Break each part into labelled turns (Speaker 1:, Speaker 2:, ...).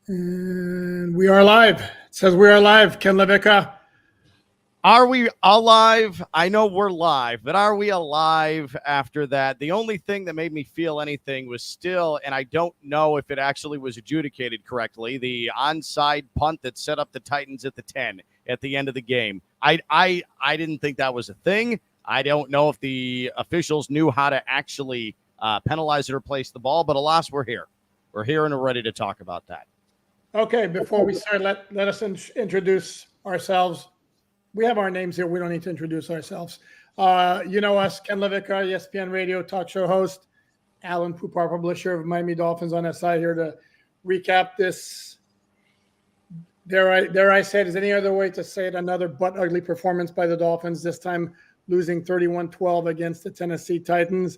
Speaker 1: And we are live. It says we are live. Ken LaVicka.
Speaker 2: Are we alive? I know we're live, but are we alive after that? The only thing that made me feel anything was still, and I don't know if it actually was adjudicated correctly, the onside punt that set up the Titans at the 10 at the end of the game. I didn't think that was a thing. I don't know if the officials knew how to actually penalize it or place the ball, but alas, we're here. We're here and we're ready to talk about that.
Speaker 1: Okay, before we start, let us introduce ourselves. We have our names here. We don't need to introduce ourselves. You know us, Ken LaVicka, ESPN radio talk show host, Alain, Poupart, publisher of Miami Dolphins on that side here to recap this. Dare I say it? Is any other way to say it? Another butt ugly performance by the Dolphins, this time losing 31-12 against the Tennessee Titans.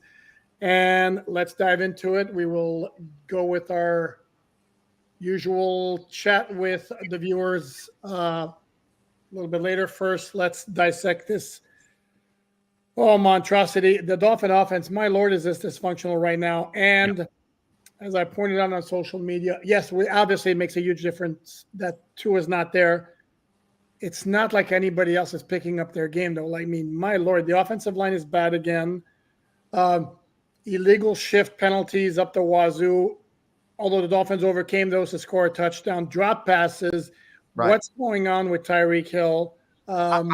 Speaker 1: And let's dive into it. We will go with our usual chat with the viewers a little bit later. First, let's dissect this monstrosity. The Dolphin offense, my Lord, is this dysfunctional right now. And as I pointed out on social media, yes, obviously it makes a huge difference that Tua is not there. It's not like anybody else is picking up their game, though. I mean, my Lord, the offensive line is bad again. Illegal shift penalties up the wazoo. Although the Dolphins overcame those to score a touchdown, drop passes. Right. What's going on with Tyreek Hill?
Speaker 2: I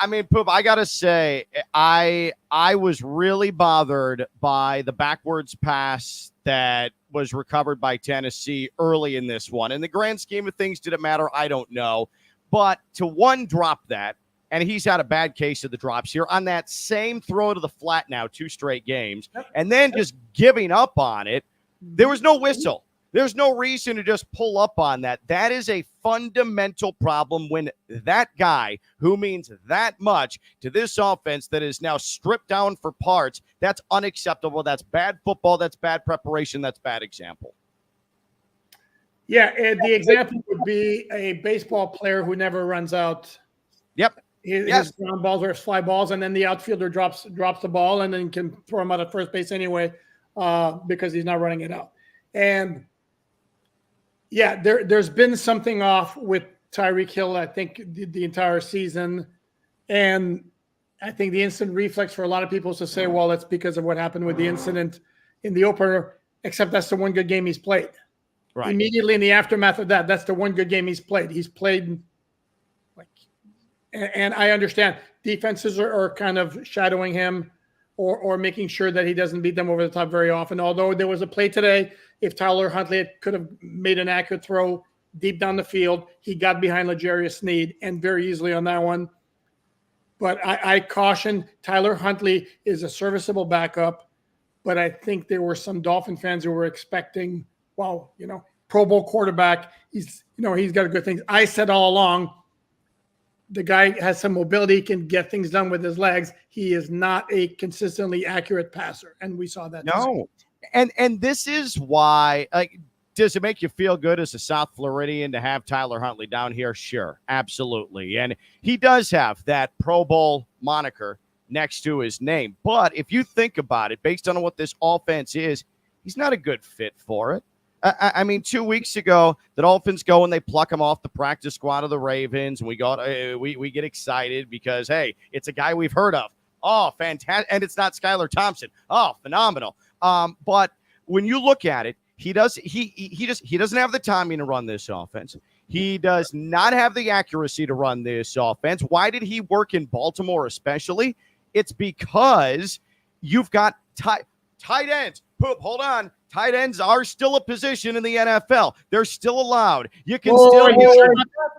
Speaker 2: mean, Poop, I got to say, I was really bothered by the backwards pass that was recovered by Tennessee early in this one. In the grand scheme of things, did it matter? I don't know. But to one, drop that, and he's had a bad case of the drops here on that same throw to the flat now, 2 straight games, and then just giving up on it. There was no whistle. There's no reason to just pull up on that. That is a fundamental problem when that guy who means that much to this offense that is now stripped down for parts, that's unacceptable. That's bad football. That's bad preparation. That's bad example.
Speaker 1: Yeah, and the example would be a baseball player who never runs out.
Speaker 2: Yep.
Speaker 1: His ground balls or his fly balls, and then the outfielder drops the ball and then can throw him out at first base anyway. Because he's not running it out. And yeah, there's been something off with Tyreek Hill, I think, the entire season. And I think the instant reflex for a lot of people is to say, well, it's because of what happened with the incident in the opener, except that's the one good game he's played. Right. Immediately in the aftermath of that, that's the one good game he's played. He's played and I understand defenses are kind of shadowing him. Or making sure that he doesn't beat them over the top very often. Although there was a play today, if Tyler Huntley could have made an accurate throw deep down the field, he got behind L'Jarius Sneed and very easily on that one. But I caution, Tyler Huntley is a serviceable backup, but I think there were some Dolphin fans who were expecting, well, Pro Bowl quarterback. He's got good things. I said all along, the guy has some mobility, can get things done with his legs. He is not a consistently accurate passer, and we saw that.
Speaker 2: No, and this is why. Does it make you feel good as a South Floridian to have Tyler Huntley down here? Sure, absolutely, and he does have that Pro Bowl moniker next to his name. But if you think about it, based on what this offense is, he's not a good fit for it. I mean, 2 weeks ago, the Dolphins go and they pluck him off the practice squad of the Ravens, and we get excited because, hey, it's a guy we've heard of. Oh, fantastic. And it's not Skylar Thompson. Oh, phenomenal. But when you look at it, he doesn't have the timing to run this offense. He does not have the accuracy to run this offense. Why did he work in Baltimore especially? It's because you've got tight ends. Poop, hold on. Tight ends are still a position in the NFL. They're still allowed. You can still.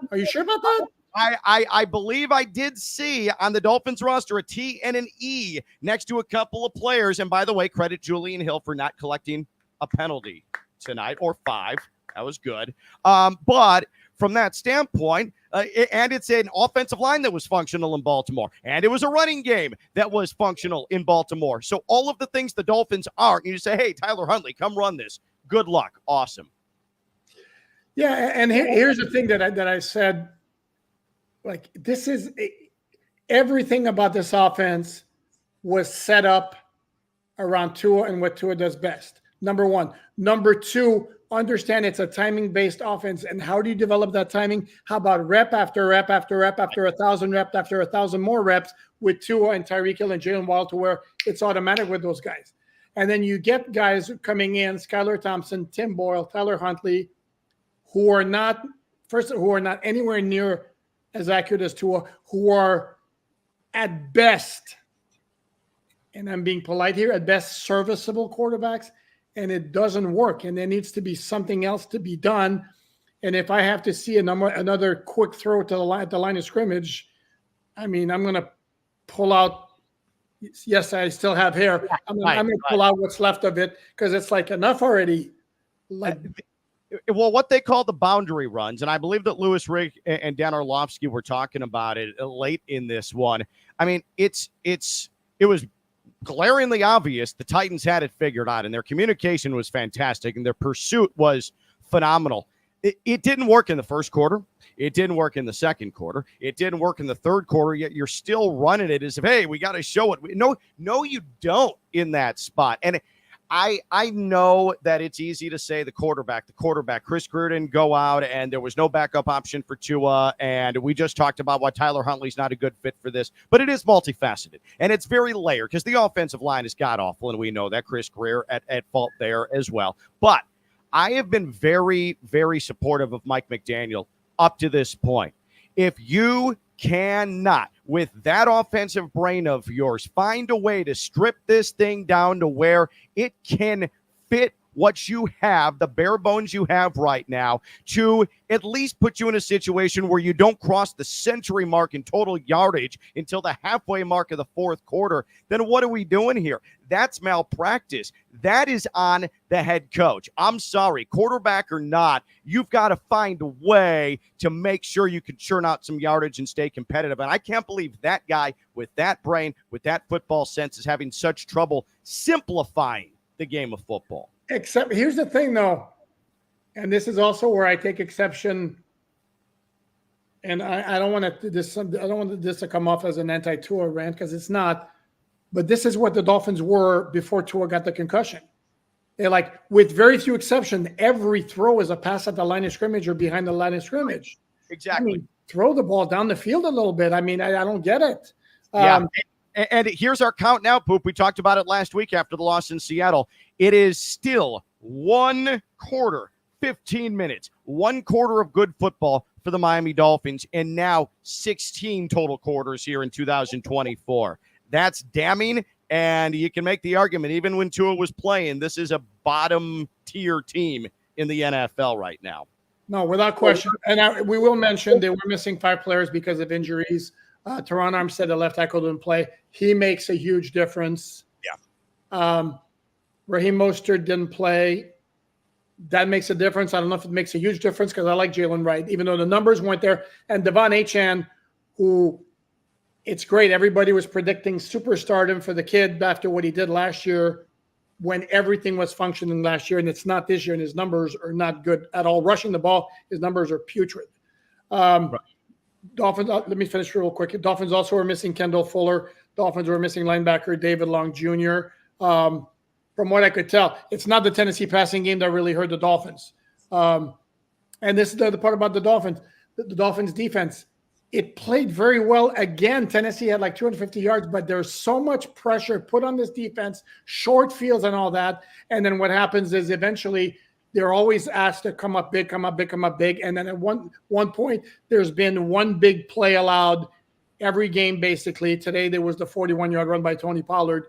Speaker 1: Are you sure about that?
Speaker 2: I believe I did see on the Dolphins roster a T and an E next to a couple of players. And by the way, credit Julian Hill for not collecting a penalty tonight, or 5. That was good. But from that standpoint, and it's an offensive line that was functional in Baltimore, and it was a running game that was functional in Baltimore. So all of the things the Dolphins aren't, you say, hey, Tyler Huntley, come run this. Good luck. Awesome.
Speaker 1: Yeah, and here's the thing that I said, like, this is everything about this offense was set up around Tua and what Tua does best. Number one. Number two, understand it's a timing-based offense. And how do you develop that timing? How about rep after rep after rep after 1,000 reps after 1,000 more reps with Tua and Tyreek Hill and Jalen Waddle, to where it's automatic with those guys. And then you get guys coming in, Skylar Thompson, Tim Boyle, Tyler Huntley, who are not anywhere near as accurate as Tua, who are at best, and I'm being polite here, at best serviceable quarterbacks, and it doesn't work. And there needs to be something else to be done. And if I have to see another quick throw to the line of scrimmage, I mean, I'm going to pull out. Yes, I still have hair. I'm going to pull out what's left of it, because it's like enough already. Like,
Speaker 2: well, what they call the boundary runs, and I believe that Louis Rigg and Dan Orlovsky were talking about it late in this one. I mean, it was glaringly obvious the Titans had it figured out, and their communication was fantastic, and their pursuit was phenomenal. It didn't work in the first quarter. It didn't work in the second quarter. It didn't work in the third quarter, yet you're still running it as if, hey, we got to show it. No, you don't in that spot. And I know that it's easy to say the quarterback. Chris Greer didn't go out, and there was no backup option for Tua, and we just talked about why Tyler Huntley's not a good fit for this. But it is multifaceted, and it's very layered, because the offensive line is god-awful, and we know that. Chris Greer at fault there as well. But I have been very, very supportive of Mike McDaniel up to this point. If you cannot, with that offensive brain of yours, find a way to strip this thing down to where it can fit what you have, the bare bones you have right now, to at least put you in a situation where you don't cross the century mark in total yardage until the halfway mark of the fourth quarter, then what are we doing here? That's malpractice. That is on the head coach. I'm sorry, quarterback or not, you've got to find a way to make sure you can churn out some yardage and stay competitive. And I can't believe that guy with that brain, with that football sense, is having such trouble simplifying the game of football.
Speaker 1: Except here's the thing, though, and this is also where I take exception. And I don't want this to come off as an anti-Tua rant, because it's not. But this is what the Dolphins were before Tua got the concussion. They're like, with very few exceptions, every throw is a pass at the line of scrimmage or behind the line of scrimmage.
Speaker 2: Exactly.
Speaker 1: I mean, throw the ball down the field a little bit. I mean, I don't get it.
Speaker 2: Yeah. And here's our count now, Poop. We talked about it last week after the loss in Seattle. It is still 1 quarter, 15 minutes, 1 quarter of good football for the Miami Dolphins, and now 16 total quarters here in 2024. That's damning, and you can make the argument, even when Tua was playing, this is a bottom-tier team in the NFL right now.
Speaker 1: No, without question. And we will mention they were missing 5 players because of injuries. Teron Armstead, the left tackle, didn't play. He makes a huge difference.
Speaker 2: Yeah.
Speaker 1: Raheem Mostert didn't play. That makes a difference. I don't know if it makes a huge difference, because I like Jalen Wright, even though the numbers weren't there. And Devon Achane, who, it's great. Everybody was predicting superstardom for the kid after what he did last year, when everything was functioning last year, and it's not this year, and his numbers are not good at all. Rushing the ball, his numbers are putrid. Right. Dolphins, let me finish real quick. Dolphins also were missing Kendall Fuller. Dolphins were missing linebacker David Long Jr. From what I could tell, it's not the Tennessee passing game that really hurt the Dolphins. And this is the other part about the Dolphins. The Dolphins defense, it played very well. Again, Tennessee had like 250 yards, but there's so much pressure put on this defense, short fields and all that. And then what happens is eventually they're always asked to come up big, come up big, come up big. And then at one point, there's been one big play allowed every game, basically. Today, there was the 41-yard run by Tony Pollard.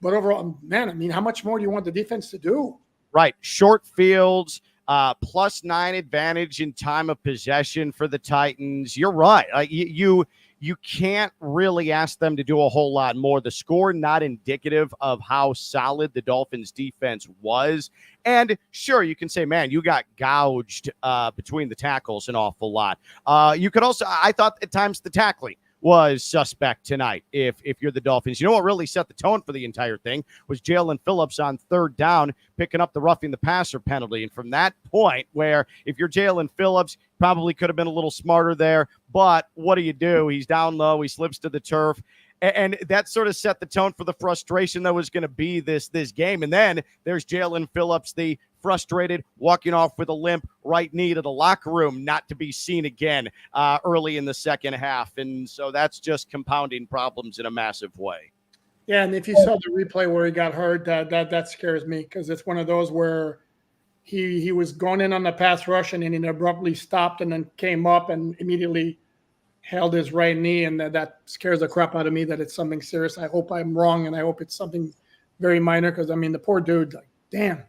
Speaker 1: But overall, man, I mean, how much more do you want the defense to do?
Speaker 2: Right. Short fields, +9 advantage in time of possession for the Titans. You're right. You can't really ask them to do a whole lot more. The score not indicative of how solid the Dolphins defense was. And sure, you can say, man, you got gouged between the tackles an awful lot. You could also, I thought at times the tackling was suspect tonight if you're the Dolphins. You know what really set the tone for the entire thing was Jalen Phillips on 3rd down picking up the roughing the passer penalty. And from that point, where if you're Jalen Phillips, probably could have been a little smarter there, but what do? He's down low, he slips to the turf. And that sort of set the tone for the frustration that was going to be this game. And then there's Jalen Phillips, the frustrated, walking off with a limp right knee to the locker room, not to be seen again early in the second half. And so that's just compounding problems in a massive way.
Speaker 1: Yeah, and if you saw the replay where he got hurt, that scares me, because it's one of those where he was going in on the pass rush and then he abruptly stopped and then came up and immediately held his right knee, and that scares the crap out of me that it's something serious. I hope I'm wrong, and I hope it's something very minor, because, I mean, the poor dude, like, damn.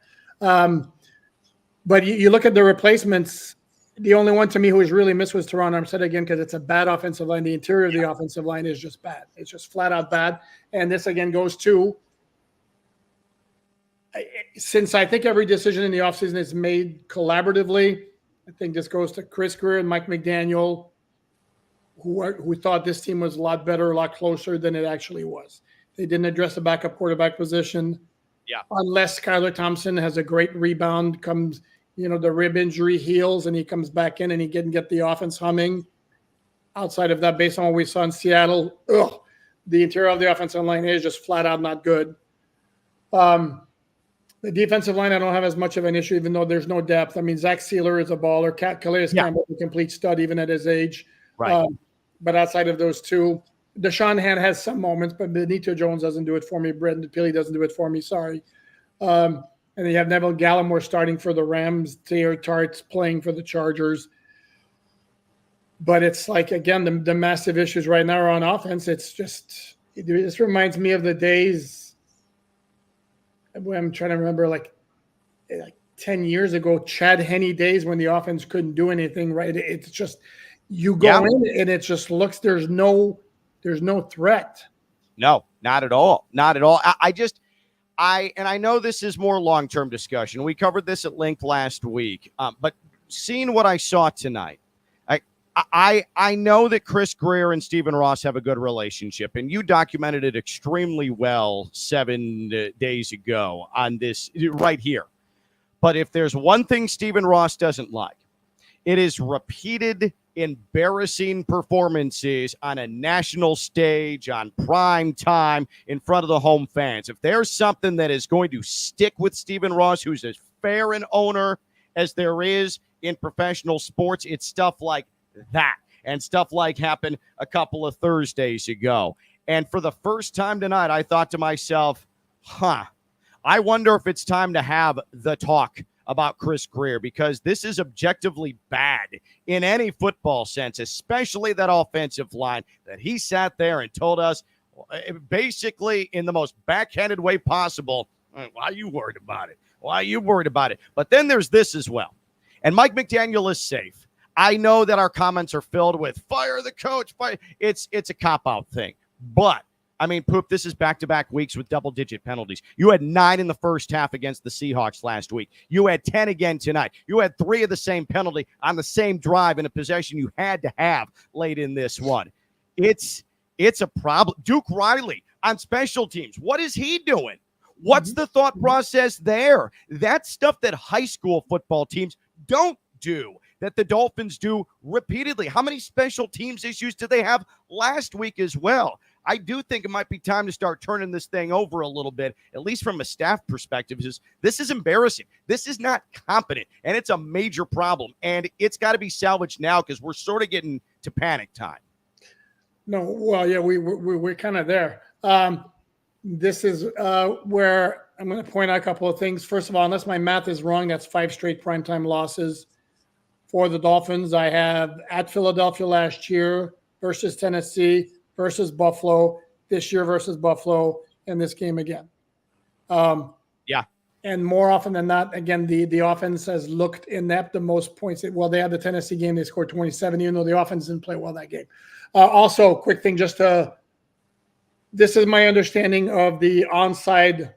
Speaker 1: But you look at the replacements, the only one to me who was really missed was Teron Armstead again, because it's a bad offensive line. The interior of the offensive line is just bad. It's just flat out bad. And this again goes to, since I think every decision in the offseason is made collaboratively, I think this goes to Chris Greer and Mike McDaniel, who thought this team was a lot better, a lot closer than it actually was. They didn't address the backup quarterback position.
Speaker 2: Yeah.
Speaker 1: Unless Skylar Thompson has a great rebound, comes, the rib injury heals and he comes back in and he can get the offense humming. Outside of that, based on what we saw in Seattle, the interior of the offensive line is just flat out not good. The defensive line, I don't have as much of an issue, even though there's no depth. I mean, Zach Sealer is a baller. Calais Campbell is a complete stud, even at his age.
Speaker 2: Right.
Speaker 1: But outside of those two, Deshaun Hand has some moments, but Benito Jones doesn't do it for me. Brendan Pili doesn't do it for me. Sorry. And then you have Neville Gallimore starting for the Rams. Taylor Tart's playing for the Chargers. But it's like, again, the massive issues right now are on offense. This reminds me of the days. I'm trying to remember, like 10 years ago, Chad Henne days when the offense couldn't do anything, right? It's just, you go in and it just looks, there's no threat.
Speaker 2: No, not at all. Not at all. I know this is more long-term discussion. We covered this at length last week, but seeing what I saw tonight, I know that Chris Greer and Stephen Ross have a good relationship, and you documented it extremely well 7 days ago on this right here. But if there's one thing Stephen Ross doesn't like, it is repeated embarrassing performances on a national stage, on prime time, in front of the home fans. If there's something that is going to stick with Stephen Ross, who's as fair an owner as there is in professional sports, it's stuff like that, and stuff like happened a couple of Thursdays ago. And for the first time tonight, I thought to myself, I wonder if it's time to have the talk about Chris Greer, because this is objectively bad in any football sense, especially that offensive line that he sat there and told us basically in the most backhanded way possible, why are you worried about it? Why are you worried about it? But then there's this as well. And Mike McDaniel is safe. I know that our comments are filled with fire the coach. Fire. It's a cop-out thing. But, I mean, Poop, this is back-to-back weeks with double-digit penalties. You had 9 in the first half against the Seahawks last week. You had 10 again tonight. You had 3 of the same penalty on the same drive in a possession you had to have late in this one. It's a problem. Duke Riley on special teams. What is he doing? What's the thought process there? That's stuff that high school football teams don't do, that the Dolphins do repeatedly. How many special teams issues did they have last week as well? I do think it might be time to start turning this thing over a little bit, at least from a staff perspective. This is embarrassing. This is not competent, and it's a major problem, and it's got to be salvaged now, because we're sort of getting to panic time.
Speaker 1: No, well, yeah, we're kind of there. This is where I'm going to point out a couple of things. First of all, unless my math is wrong, that's 5 straight primetime losses for the Dolphins. I have at Philadelphia last year versus Tennessee versus Buffalo, this year versus Buffalo, and this game again. And more often than not, again, the offense has looked inept the most points. Well, they had the Tennessee game, they scored 27, even though the offense didn't play well that game. Also, quick thing, this is my understanding of the onside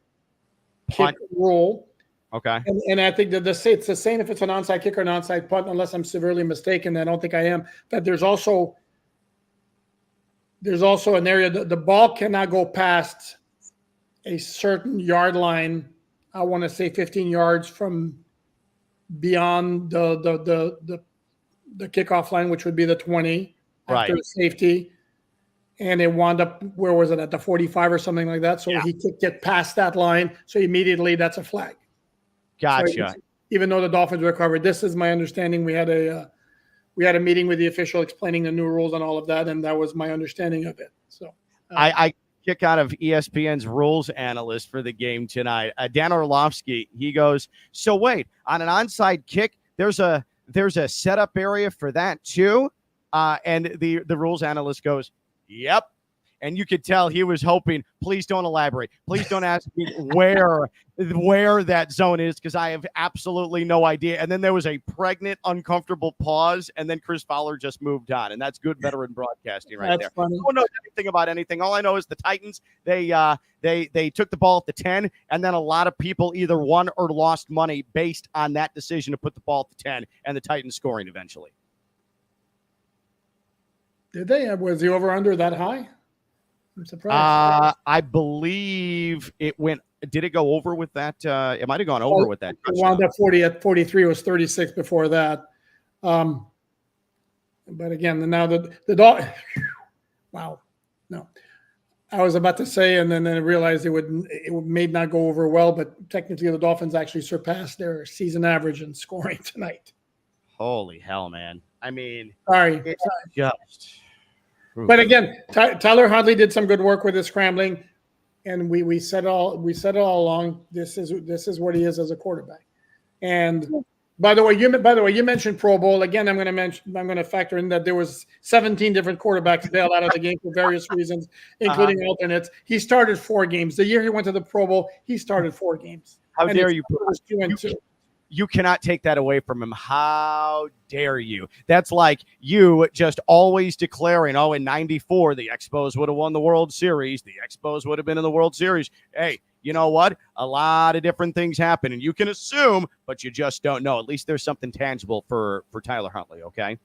Speaker 1: kick rule.
Speaker 2: Okay.
Speaker 1: And I think that it's the same if it's an onside kick or an onside punt, unless I'm severely mistaken. I don't think I am. That there's also an area that the ball cannot go past a certain yard line. I want to say 15 yards from beyond the kickoff line, which would be the 20 after safety. And it wound up, where was it, at the 45 or something like that? So he could get past that line. So immediately that's a flag.
Speaker 2: Gotcha.
Speaker 1: even though the Dolphins recovered. This is my understanding. We had a meeting with the official explaining the new rules and all of that, and that was my understanding of it. So
Speaker 2: I kick out of ESPN's rules analyst for the game tonight, Dan Orlovsky. He goes, so wait, on an onside kick, there's a setup area for that too, and the rules analyst goes, yep. And you could tell he was hoping, please don't elaborate. Please don't ask me where that zone is, because I have absolutely no idea. And then there was a pregnant, uncomfortable pause, and then Chris Fowler just moved on. And that's good veteran broadcasting right there.
Speaker 1: Funny.
Speaker 2: No one knows anything about anything. All I know is the Titans, they took the ball at the 10, and then a lot of people either won or lost money based on that decision to put the ball at the 10 and the Titans scoring eventually.
Speaker 1: Did they? Was the over-under that high? I'm surprised.
Speaker 2: I believe it went. Did it go over with that? It might have gone over with that.
Speaker 1: It wound up 40 at 43. It was 36 before that. But again, now the dog. Wow. No, I was about to say, and then I realized it may not go over well, but technically the Dolphins actually surpassed their season average in scoring tonight.
Speaker 2: Holy hell, man! I mean,
Speaker 1: sorry.
Speaker 2: Just.
Speaker 1: But again, Tyler Huntley did some good work with his scrambling, and we said it all along. This is what he is as a quarterback. And by the way, you mentioned Pro Bowl again. I'm going to factor in that there was 17 different quarterbacks bailed out of the game for various reasons, including alternates. He started 4 games. The year he went to the Pro Bowl, he started 4 games.
Speaker 2: How dare you?
Speaker 1: You
Speaker 2: cannot take that away from him. How dare you? That's like you just always declaring, in 94, the Expos would have won the World Series. The Expos would have been in the World Series. Hey, you know what? A lot of different things happen, and you can assume, but you just don't know. At least there's something tangible for Tyler Huntley, okay?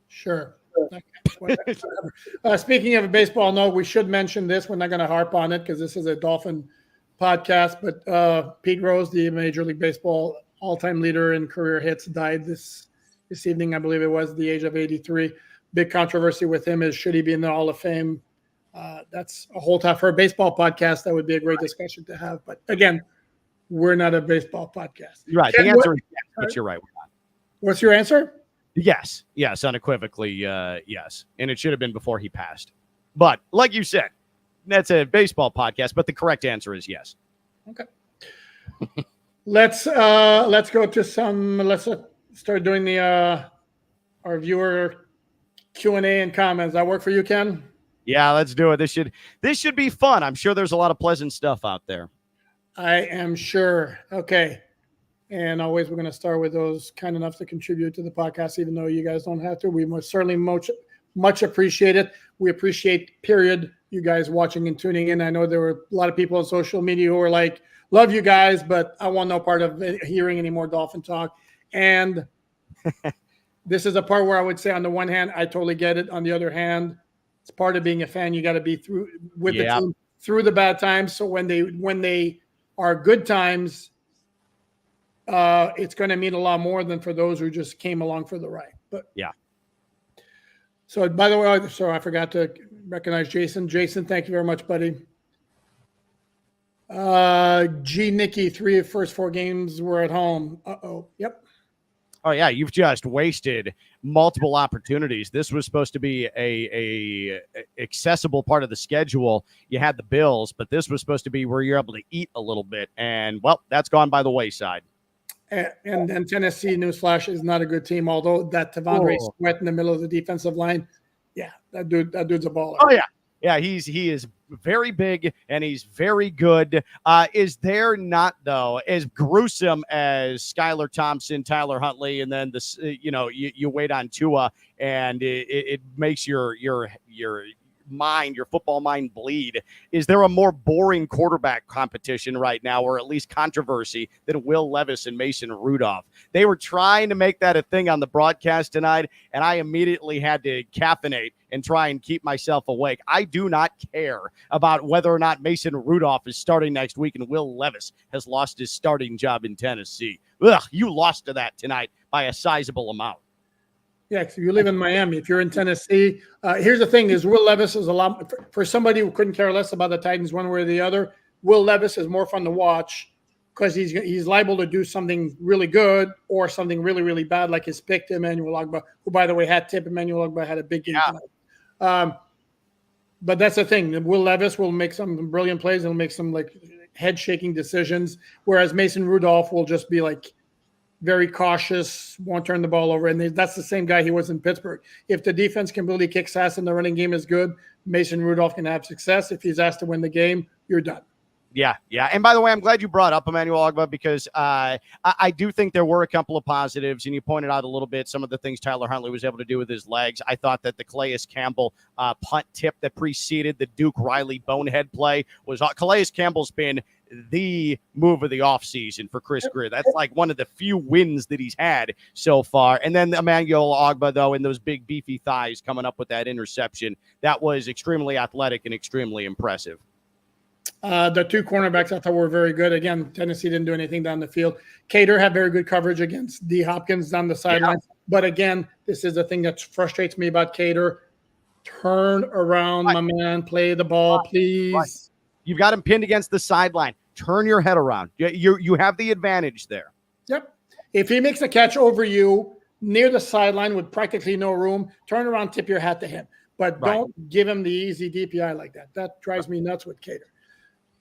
Speaker 1: Sure. Speaking of a baseball note, we should mention this. We're not going to harp on it because this is a Dolphin podcast, but Pete Rose, the Major League Baseball all-time leader in career hits, died this evening. I believe it was the age of 83. Big controversy with him is, should he be in the Hall of Fame? That's a whole time for a baseball podcast. That would be a great discussion to have. But again, we're not a baseball podcast.
Speaker 2: You're right. The answer is yes, but you're right. We're not.
Speaker 1: What's your answer?
Speaker 2: Yes, unequivocally, yes. And it should have been before he passed. But like you said, that's a baseball podcast, but the correct answer is yes.
Speaker 1: Okay. Let's go to some. Let's start doing the our viewer Q&A and comments. That work for you, Ken?
Speaker 2: Yeah, let's do it. This should be fun. I'm sure there's a lot of pleasant stuff out there.
Speaker 1: I am sure. Okay. And always we're going to start with those kind enough to contribute to the podcast, even though you guys don't have to. We most certainly much appreciate it. We appreciate, period, you guys watching and tuning in. I know there were a lot of people on social media who were like, love you guys, but I want no part of hearing any more Dolphin talk. And this is a part where I would say, on the one hand, I totally get it. On the other hand, it's part of being a fan. You got to be through with the team through the bad times. So when they are good times, it's going to mean a lot more than for those who just came along for the ride. But
Speaker 2: yeah.
Speaker 1: So, by the way, I forgot to recognize Jason. Jason, thank you very much, buddy. Nikki, 3 of first 4 games were at home. Yep.
Speaker 2: Oh yeah, you've just wasted multiple opportunities. This was supposed to be a accessible part of the schedule. You had the Bills, but this was supposed to be where you're able to eat a little bit, and well, that's gone by the wayside.
Speaker 1: And Tennessee, newsflash, is not a good team. Although that Tavondre Sweat in the middle of the defensive line, yeah, that dude's a baller.
Speaker 2: Oh yeah, he is very big and he's very good. Is there not, though, as gruesome as Skylar Thompson, Tyler Huntley, and then this, you wait on Tua and it makes your mind, your football mind bleed. Is there a more boring quarterback competition right now, or at least controversy, than Will Levis and Mason Rudolph? They were trying to make that a thing on the broadcast tonight, and I immediately had to caffeinate and try and keep myself awake. I do not care about whether or not Mason Rudolph is starting next week and Will Levis has lost his starting job in Tennessee. Ugh, you lost to that tonight by a sizable amount.
Speaker 1: Yeah, if you live in Miami, if you're in Tennessee, here's the thing: is Will Levis is a lot for somebody who couldn't care less about the Titans one way or the other. Will Levis is more fun to watch because he's liable to do something really good or something really, really bad, like his pick to Emmanuel Ogbah, who, by the way, Emmanuel Ogbah had a big game tonight. But that's the thing. Will Levis will make some brilliant plays and he'll make some like head-shaking decisions, whereas Mason Rudolph will just be like very cautious, won't turn the ball over. And that's the same guy he was in Pittsburgh. If the defense can really kick ass and the running game is good, Mason Rudolph can have success. If he's asked to win the game, you're done.
Speaker 2: Yeah. And by the way, I'm glad you brought up Emmanuel Ogbah because I do think there were a couple of positives, and you pointed out a little bit some of the things Tyler Huntley was able to do with his legs. I thought that the Calais Campbell punt tip that preceded the Duke Riley bonehead play was Calais Campbell's been the move of the offseason for Chris Grier. That's like one of the few wins that he's had so far. And then Emmanuel Ogbah, though, and those big beefy thighs coming up with that interception, that was extremely athletic and extremely impressive.
Speaker 1: The two cornerbacks I thought were very good. Again, Tennessee didn't do anything down the field. Cater had very good coverage against D. Hopkins down the sideline. Yeah. But again, this is the thing that frustrates me about Cater. Turn around, my man. Play the ball, please. Right.
Speaker 2: You've got him pinned against the sideline. Turn your head around. You have the advantage there.
Speaker 1: Yep. If he makes a catch over you near the sideline with practically no room, turn around, tip your hat to him. But don't give him the easy DPI like that. That drives me nuts with Cater.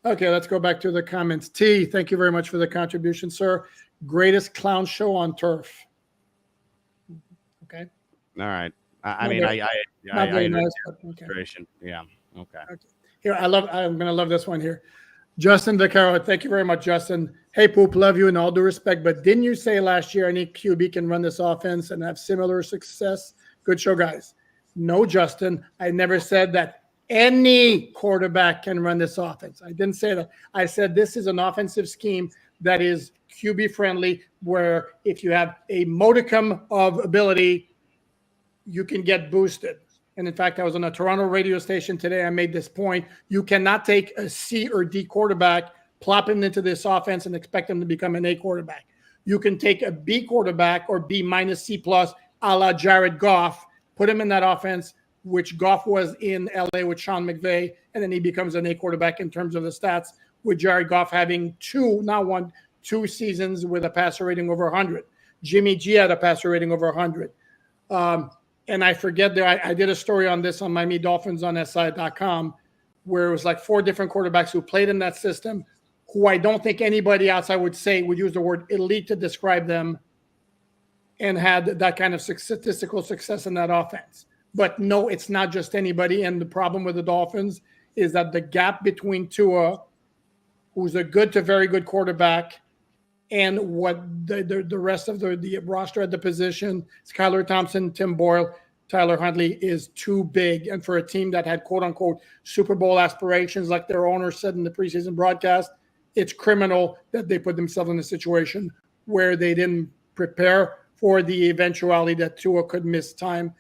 Speaker 1: Okay, let's go back to the comments. T, thank you very much for the contribution, sir. Greatest clown show on turf. Okay.
Speaker 2: All right. I mean, I
Speaker 1: nice, okay.
Speaker 2: Yeah. Okay.
Speaker 1: Here, I'm going to love this one here. Justin Vaccaro, thank you very much, Justin. Hey, Poop, love you in all due respect, but didn't you say last year any QB can run this offense and have similar success? Good show, guys. No, Justin, I never said that any quarterback can run this offense. I didn't say that. I said this is an offensive scheme that is QB friendly, where if you have a modicum of ability, you can get boosted. And in fact, I was on a Toronto radio station today. I made this point. You cannot take a C or D quarterback, plop him into this offense, and expect him to become an A quarterback. You can take a B quarterback or B minus C plus, a la Jared Goff, put him in that offense, which Goff was in LA with Sean McVay, and then he becomes an A quarterback in terms of the stats, with Jared Goff having two seasons with a passer rating over 100. Jimmy G had a passer rating over 100. And I forget I did a story on this on Miami Dolphins on SI.com, where it was like 4 different quarterbacks who played in that system, who I don't think anybody outside would use the word elite to describe them, and had that kind of statistical success in that offense. But no, it's not just anybody. And the problem with the Dolphins is that the gap between Tua, who's a good to very good quarterback, and what the rest of the roster at the position, Skylar Thompson, Tim Boyle, Tyler Huntley, is too big. And for a team that had quote-unquote Super Bowl aspirations, like their owner said in the preseason broadcast, it's criminal that they put themselves in a situation where they didn't prepare for the eventuality that Tua could miss time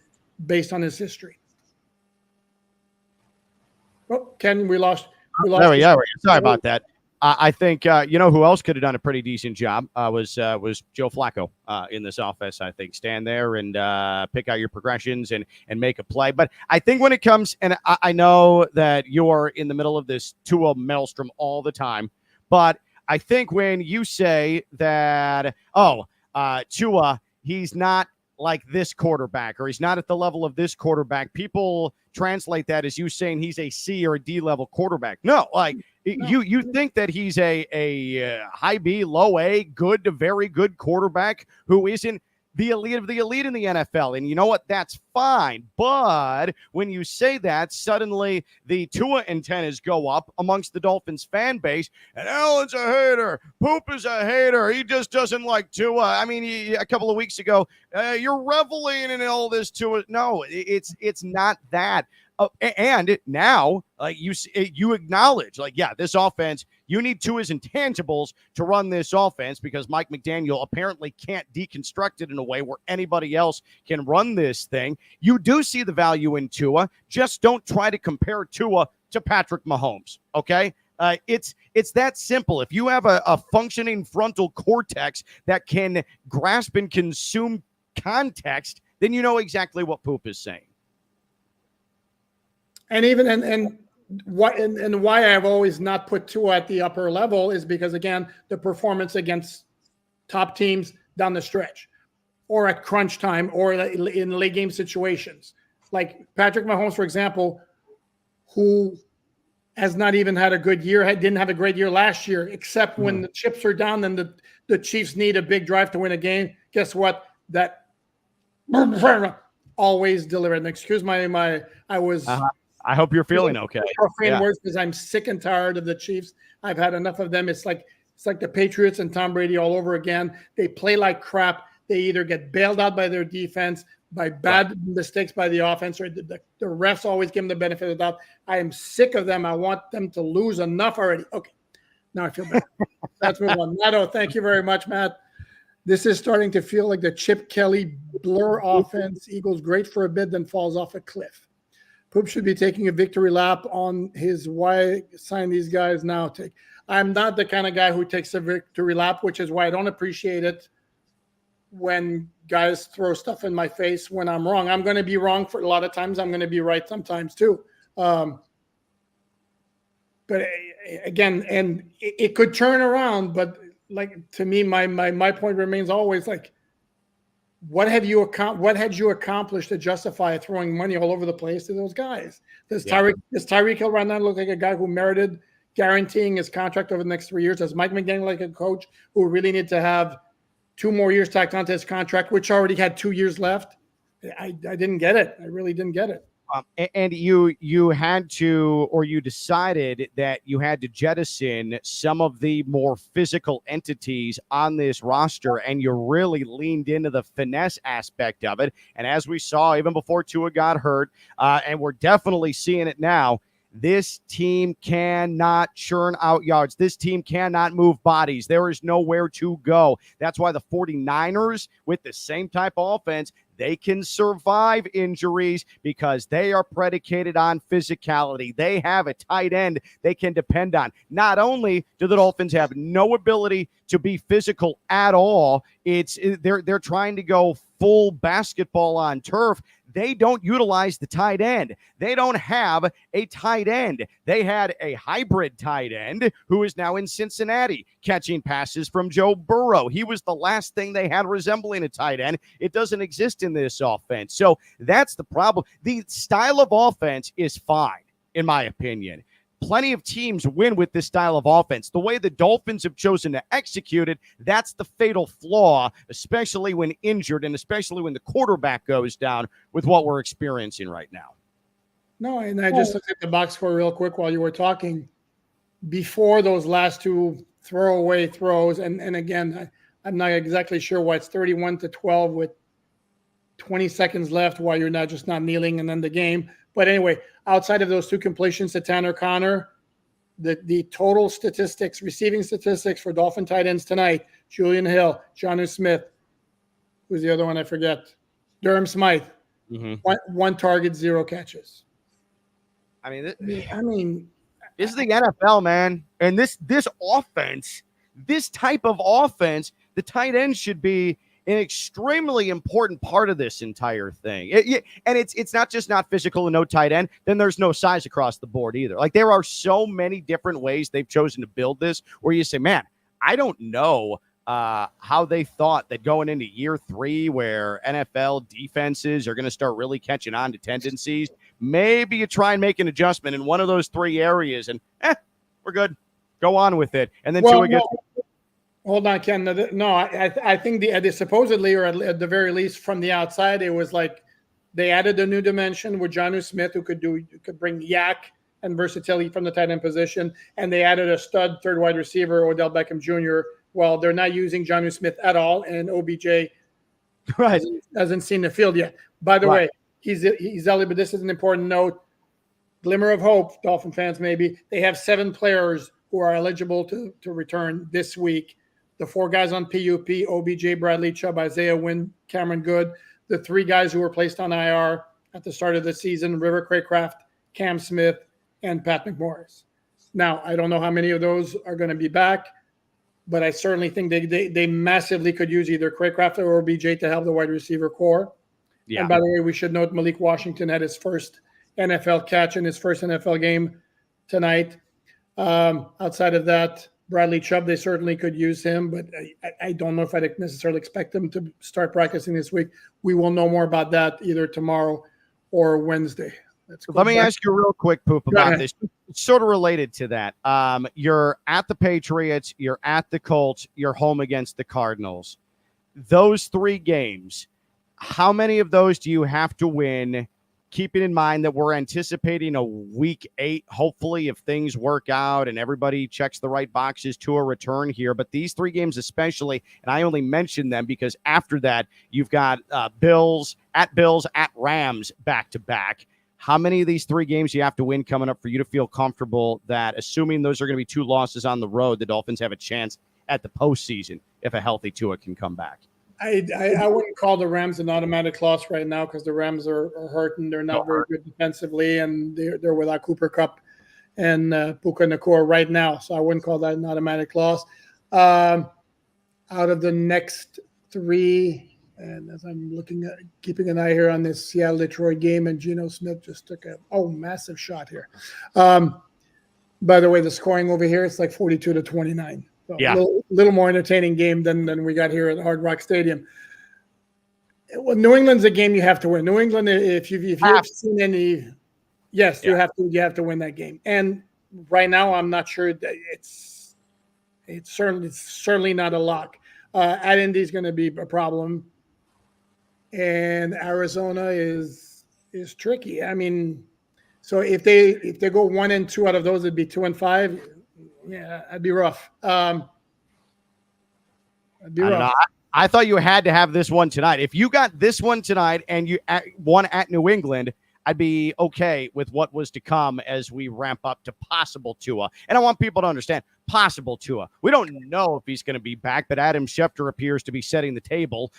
Speaker 1: based on his history. Oh, Ken, we lost.
Speaker 2: There we go. Sorry about that. I think you know who else could have done a pretty decent job was Joe Flacco in this offense. I think stand there and pick out your progressions and make a play. But I think when it comes, and I know that you're in the middle of this Tua maelstrom all the time, but I think when you say that, Tua, he's not like this quarterback, or he's not at the level of this quarterback, people translate that as you saying he's a C or a D level quarterback. No, you think that he's a high B, low A, good to very good quarterback who isn't the elite of the elite in the NFL. And you know what? That's fine. But when you say that, suddenly the Tua antennas go up amongst the Dolphins fan base, and Alain's a hater. Poop is a hater. He just doesn't like Tua. I mean, a couple of weeks ago, you're reveling in all this Tua. No, it's not that. And now, you acknowledge, this offense, you need Tua's intangibles to run this offense because Mike McDaniel apparently can't deconstruct it in a way where anybody else can run this thing. You do see the value in Tua. Just don't try to compare Tua to Patrick Mahomes, okay? It's that simple. If you have a functioning frontal cortex that can grasp and consume context, then you know exactly what Poop is saying.
Speaker 1: And even and and why I've always not put Tua at the upper level is because, again, the performance against top teams down the stretch or at crunch time or in late game situations. Like Patrick Mahomes, for example, who has not even had a good year, didn't have a great year last year, except when the chips are down and the Chiefs need a big drive to win a game. Guess what? That always delivered. And excuse my I was
Speaker 2: I hope you're feeling okay.
Speaker 1: Profane words, because I'm sick and tired of the Chiefs. I've had enough of them. It's like the Patriots and Tom Brady all over again. They play like crap. They either get bailed out by their defense, by bad mistakes by the offense, or the refs always give them the benefit of the doubt. I am sick of them. I want them to lose enough already. Okay, now I feel better. Let's move on. Nato, thank you very much, Matt. This is starting to feel like the Chip Kelly blur offense. Eagles great for a bit, then falls off a cliff. Poop should be taking a victory lap on his why sign these guys now take. I'm not the kind of guy who takes a victory lap, which is why I don't appreciate it when guys throw stuff in my face when I'm wrong. I'm going to be wrong for a lot of times. I'm going to be right sometimes too. But again, and it could turn around, but like, to me, my point remains always like, what had you accomplished to justify throwing money all over the place to those guys? Does Tyreek Hill right now look like a guy who merited guaranteeing his contract over the next 3 years? Does Mike McDaniel like a coach who really need to have 2 more years tacked onto his contract, which already had 2 years left? I didn't get it. I really didn't get it.
Speaker 2: And you had to, or you decided that you had to jettison some of the more physical entities on this roster, and you really leaned into the finesse aspect of it. And as we saw even before Tua got hurt, and we're definitely seeing it now, this team cannot churn out yards. This team cannot move bodies. There is nowhere to go. That's why the 49ers, with the same type of offense, they can survive injuries because they are predicated on physicality. They have a tight end they can depend on. Not only do the Dolphins have no ability to be physical at all, they're trying to go full basketball on turf. They don't utilize the tight end. They don't have a tight end. They had a hybrid tight end who is now in Cincinnati catching passes from Joe Burrow. He was the last thing they had resembling a tight end. It doesn't exist in this offense. So that's the problem. The style of offense is fine, in my opinion. Plenty of teams win with this style of offense. The way the Dolphins have chosen to execute it, that's the fatal flaw, especially when injured and especially when the quarterback goes down with what we're experiencing right now.
Speaker 1: No, and I just looked at the box score real quick while you were talking. Before those last 2 throwaway throws, and again, I'm not exactly sure why it's 31-12 with 20 seconds left while you're not kneeling and then the game. But anyway, outside of those 2 completions to Tanner Connor, the total statistics, receiving statistics for Dolphin tight ends tonight: Julian Hill, Jonnu Smith, who's the other one I forget, Durham Smythe, 1 target, 0 catches.
Speaker 2: I mean,
Speaker 1: this
Speaker 2: is the NFL, man. And this offense, this type of offense, the tight end should be an extremely important part of this entire thing. And it's not just not physical and no tight end, then there's no size across the board either. Like, there are so many different ways they've chosen to build this where you say, man, I don't know how they thought that going into year 3 where NFL defenses are going to start really catching on to tendencies, maybe you try and make an adjustment in one of those 3 areas and we're good. Go on with it. And then Tua gets...
Speaker 1: Hold on, Ken. No, I think they supposedly, or at the very least from the outside, it was like they added a new dimension with Jonnu Smith, who could bring yak and versatility from the tight end position, and they added a stud third wide receiver, Odell Beckham Jr. Well, they're not using Jonnu Smith at all, and OBJ hasn't seen the field yet. By the way, he's eligible, but this is an important note. Glimmer of hope, Dolphin fans, maybe. They have 7 players who are eligible to return this week. The 4 guys on PUP: OBJ, Bradley Chubb, Isaiah Wynn, Cameron Good. The 3 guys who were placed on IR at the start of the season: River Craycraft, Cam Smith, and Pat McMorris. Now, I don't know how many of those are going to be back, but I certainly think they massively could use either Craycraft or OBJ to help the wide receiver core. Yeah. And by the way, we should note Malik Washington had his first NFL catch in his first NFL game tonight. Outside of that, Bradley Chubb, they certainly could use him, but I don't know if I'd necessarily expect them to start practicing this week. We will know more about that either tomorrow or Wednesday.
Speaker 2: Let me ask you real quick, Poop, about this. It's sort of related to that. You're at the Patriots, you're at the Colts, you're home against the Cardinals. Those 3 games, how many of those do you have to win, keeping in mind that we're anticipating a week 8, hopefully, if things work out and everybody checks the right boxes to a return here. But these 3 games especially, and I only mention them because after that, you've got Bills, at Rams back-to-back. How many of these 3 games you have to win coming up for you to feel comfortable that, assuming those are going to be 2 losses on the road, the Dolphins have a chance at the postseason if a healthy Tua can come back?
Speaker 1: I wouldn't call the Rams an automatic loss right now because the Rams are hurt and they're not very good defensively, and they're without Cooper Kupp and Puka Nacua right now. So I wouldn't call that an automatic loss. Out of the next 3, and as I'm looking at keeping an eye here on this Seattle-Detroit game, and Geno Smith just took a massive shot here. By the way, the scoring over here, it's like 42-29. So
Speaker 2: yeah,
Speaker 1: a little more entertaining game than we got here at Hard Rock Stadium. Well, New England's a game you have to win. New England, if you've seen any, yes, you have to win that game. And right now, I'm not sure that it's certainly not a lock. At Indy is going to be a problem, and Arizona is tricky. I mean, so if they go 1 and 2 out of those, it'd be 2 and 5. Yeah, that'd be rough. I
Speaker 2: thought you had to have this one tonight. If you got this one tonight and you won at New England, I'd be okay with what was to come as we ramp up to possible Tua. And I want people to understand, possible Tua. We don't know if he's going to be back, but Adam Schefter appears to be setting the table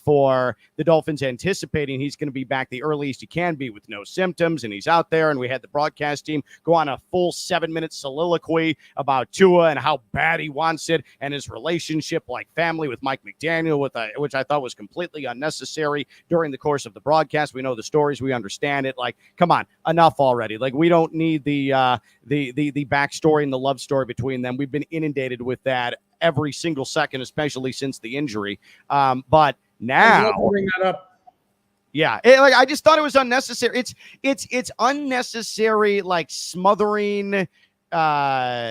Speaker 2: for the Dolphins, anticipating he's going to be back the earliest he can be with no symptoms, and he's out there. And we had the broadcast team go on a full 7-minute soliloquy about Tua and how bad he wants it and his relationship like family with Mike McDaniel, which I thought was completely unnecessary during the course of the broadcast. We know the stories. We understand it. Like, come on, enough already. Like, we don't need the backstory and the love story between them. We've been inundated with that every single second, especially since the injury. But now,
Speaker 1: bring that up.
Speaker 2: Yeah, I just thought it was unnecessary. It's unnecessary, like smothering football.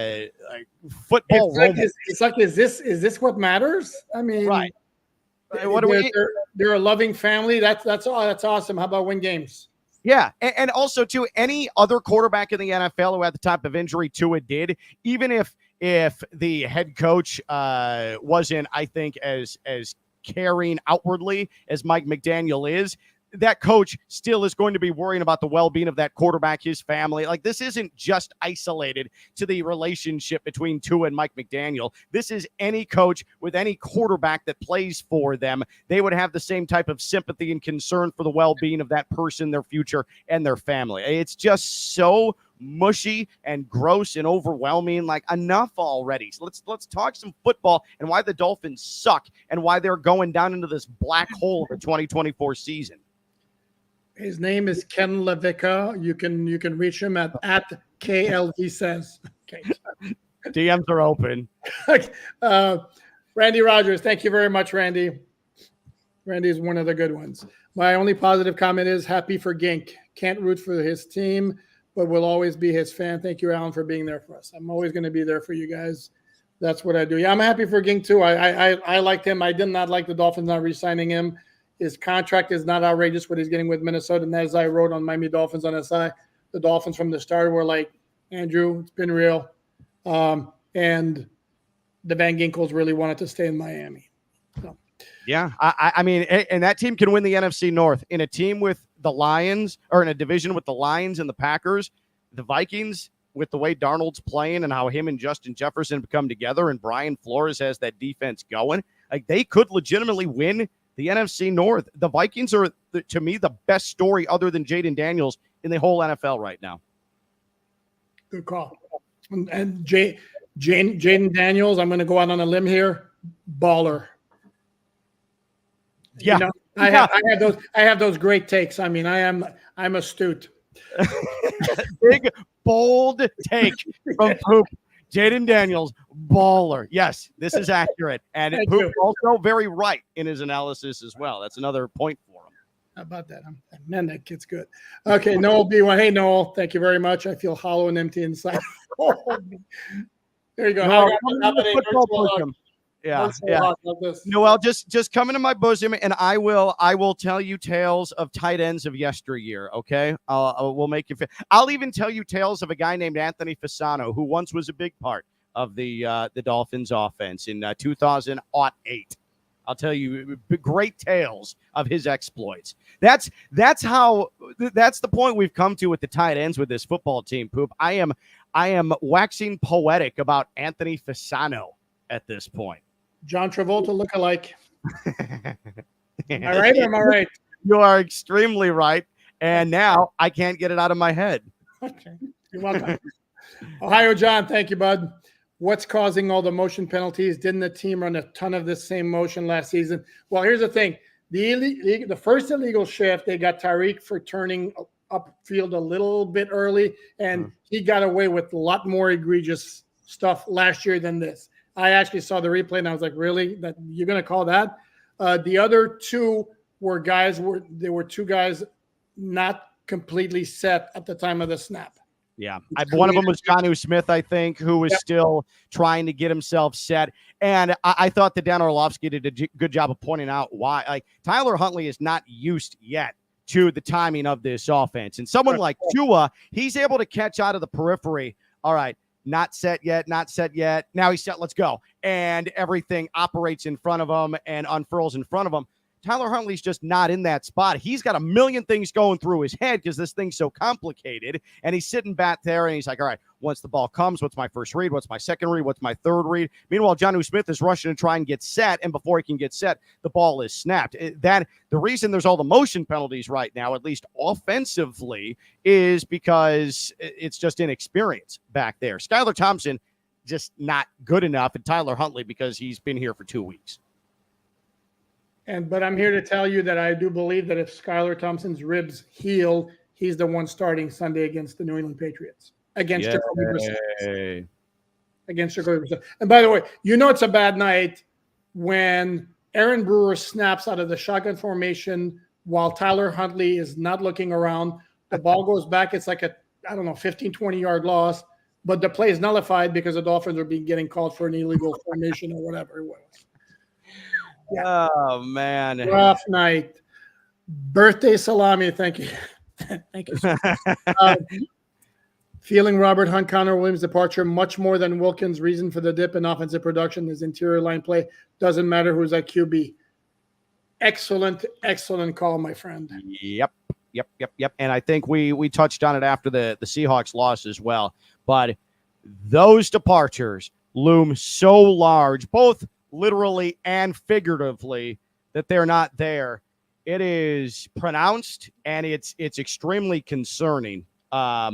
Speaker 1: It's like is this what matters? I mean,
Speaker 2: right?
Speaker 1: They're a loving family. That's awesome. How about win games?
Speaker 2: Yeah, and also, too, any other quarterback in the NFL who had the type of injury Tua did, even if the head coach wasn't, I think, as caring outwardly as Mike McDaniel is, that coach still is going to be worrying about the well-being of that quarterback, his family. Like, this isn't just isolated to the relationship between Tua and Mike McDaniel. This is any coach with any quarterback that plays for them. They would have the same type of sympathy and concern for the well-being of that person, their future, and their family. It's just so mushy and gross and overwhelming. Like, enough already. So let's talk some football and why the Dolphins suck and why they're going down into this black hole of the 2024 season.
Speaker 1: His name is Ken LaVicka. You can reach him at KLV says. Okay.
Speaker 2: DMs are open.
Speaker 1: Randy Rogers, thank you very much, Randy. Randy is one of the good ones. My only positive comment is happy for Gink. Can't root for his team, but will always be his fan. Thank you, Alain, for being there for us. I'm always going to be there for you guys. That's what I do. Yeah, I'm happy for Gink too. I liked him. I did not like the Dolphins not re-signing him. His contract is not outrageous what he's getting with Minnesota. And as I wrote on Miami Dolphins on SI, the Dolphins from the start were like, Andrew, it's been real. And the Van Ginkles really wanted to stay in Miami. So.
Speaker 2: Yeah, I mean, and that team can win the NFC North. In a team with the Lions, or in a division with the Lions and the Packers, the Vikings, with the way Darnold's playing and how him and Justin Jefferson have come together and Brian Flores has that defense going, like, they could legitimately win the NFC North. The Vikings are, to me, the best story other than Jaden Daniels in the whole NFL right now.
Speaker 1: Good call. And Jaden Daniels, I'm going to go out on a limb here, baller.
Speaker 2: Yeah.
Speaker 1: You know, I have those great takes. I mean, I'm astute.
Speaker 2: Big bold take from Poop. Jaden Daniels, baller. Yes, this is accurate. And Poop also very right in his analysis as well. That's another point for him.
Speaker 1: How about that? Man, that kid's good. Okay, Noel B1. Hey, Noel, thank you very much. I feel hollow and empty inside. There you go.
Speaker 2: Yeah. Noel, just come into my bosom, and I will tell you tales of tight ends of yesteryear. Okay, we'll make you feel. I'll even tell you tales of a guy named Anthony Fasano, who once was a big part of the Dolphins offense in 2008. I'll tell you great tales of his exploits. That's the point we've come to with the tight ends with this football team, Poop. I am waxing poetic about Anthony Fasano at this point.
Speaker 1: John Travolta lookalike. Am I right or am I right?
Speaker 2: You are extremely right. And now I can't get it out of my head.
Speaker 1: Okay. You're welcome. Ohio John, thank you, bud. What's causing all the motion penalties? Didn't the team run a ton of this same motion last season? Well, here's the thing. The first illegal shift, they got Tyreek for turning upfield a little bit early, and he got away with a lot more egregious stuff last year than this. I actually saw the replay, and I was like, really? That you're going to call that? The other two were two guys not completely set at the time of the snap.
Speaker 2: Yeah, one of them was Jonnu Smith, I think, who was still trying to get himself set. And I thought that Dan Orlovsky did a good job of pointing out why. Like, Tyler Huntley is not used yet to the timing of this offense. And someone like Tua, he's able to catch out of the periphery. All right, not set yet. Now he's set, let's go. And everything operates in front of him and unfurls in front of him. Tyler Huntley's just not in that spot. He's got a million things going through his head because this thing's so complicated. And he's sitting back there and he's like, all right, once the ball comes, what's my first read? What's my second read? What's my third read? Meanwhile, Jonnu Smith is rushing to try and get set. And before he can get set, the ball is snapped. The reason there's all the motion penalties right now, at least offensively, is because it's just inexperience back there. Skylar Thompson, just not good enough. And Tyler Huntley, because he's been here for 2 weeks.
Speaker 1: But I'm here to tell you that I do believe that if Skylar Thompson's ribs heal, he's the one starting Sunday against the New England Patriots. Against Jacoby Brissett. Against Jacoby Brissett. And by the way, it's a bad night when Aaron Brewer snaps out of the shotgun formation while Tyler Huntley is not looking around. The ball goes back. It's like 15, 20-yard loss. But the play is nullified because the Dolphins are getting called for an illegal formation or whatever it was.
Speaker 2: Yeah. Oh, man.
Speaker 1: Rough night. Birthday salami. Thank you. Thank you, sir. Feeling Robert Hunt, Connor Williams' departure much more than Wilkins' reason for the dip in offensive production is interior line play. Doesn't matter who's at QB. Excellent call, my friend.
Speaker 2: Yep. And I think we touched on it after the Seahawks loss as well. But those departures loom so large, both literally and figuratively, that they're not there. It is pronounced and it's extremely concerning. I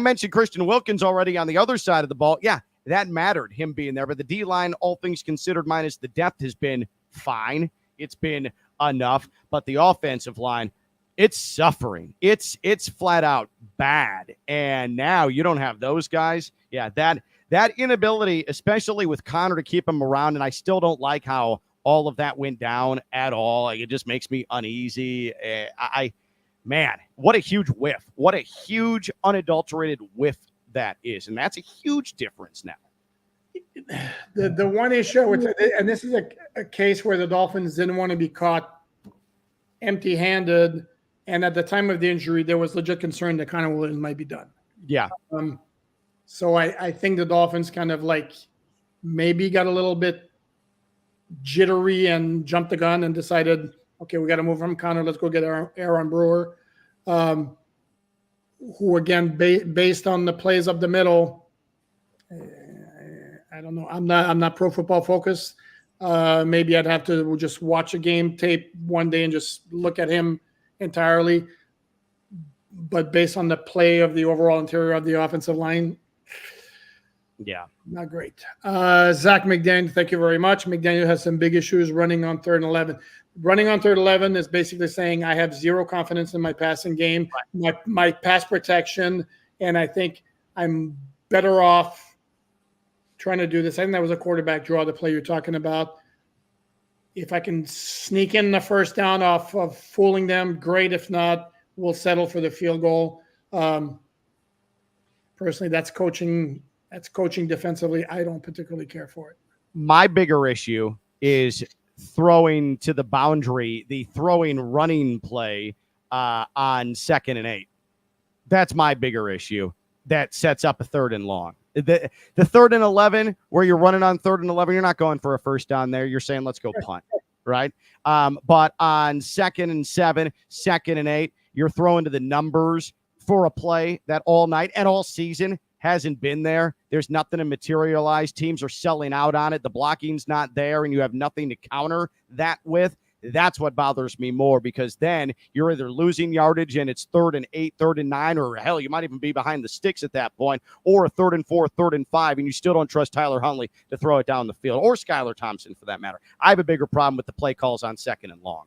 Speaker 2: mentioned Christian Wilkins already on the other side of the ball. Yeah, that mattered, him being there. But the D-line, all things considered, minus the depth, has been fine. It's been enough. But the offensive line, it's suffering. It's flat out bad. And now you don't have those guys. Yeah, that inability, especially with Connor, to keep him around, and I still don't like how all of that went down at all. Like, it just makes me uneasy. Man, what a huge whiff. What a huge unadulterated whiff that is. And that's a huge difference now.
Speaker 1: The one issue, and this is a case where the Dolphins didn't want to be caught empty-handed, and at the time of the injury, there was legit concern that Connor Williams might be done.
Speaker 2: Yeah.
Speaker 1: So I think the Dolphins kind of maybe got a little bit jittery and jumped the gun and decided, okay, we got to move from Connor. Let's go get Aaron Brewer, who, again, based on the plays up the middle, I don't know. I'm not pro football focused. Maybe I'd have to just watch a game tape one day and just look at him entirely. But based on the play of the overall interior of the offensive line,
Speaker 2: yeah,
Speaker 1: not great. Zach McDaniel, thank you very much. McDaniel has some big issues running on 3rd and 11. Running on 3rd and 11 is basically saying I have zero confidence in my passing game. My pass protection And I think I'm better off trying to do this. I think that was a quarterback draw, the play you're talking about. If I can sneak in the first down off of fooling them, great. If not, we'll settle for the field goal. Personally, that's coaching. That's coaching defensively. I don't particularly care for it.
Speaker 2: My bigger issue is throwing to the boundary, the throwing running play on 2nd and 8. That's my bigger issue. That sets up a 3rd and long. The 3rd and 11, where you're running on 3rd and 11, you're not going for a first down there. You're saying, let's go punt, right? But on 2nd and 7, 2nd and 8, you're throwing to the numbers for a play that all night and all season hasn't been there. There's nothing to materialize. Teams are selling out on it. The blocking's not there, and you have nothing to counter that with. That's what bothers me more, because then you're either losing yardage and it's 3rd and 8, 3rd and 9, or hell, you might even be behind the sticks at that point, or a 3rd and 4, 3rd and 5, and you still don't trust Tyler Huntley to throw it down the field, or Skylar Thompson for that matter. I have a bigger problem with the play calls on 2nd and long.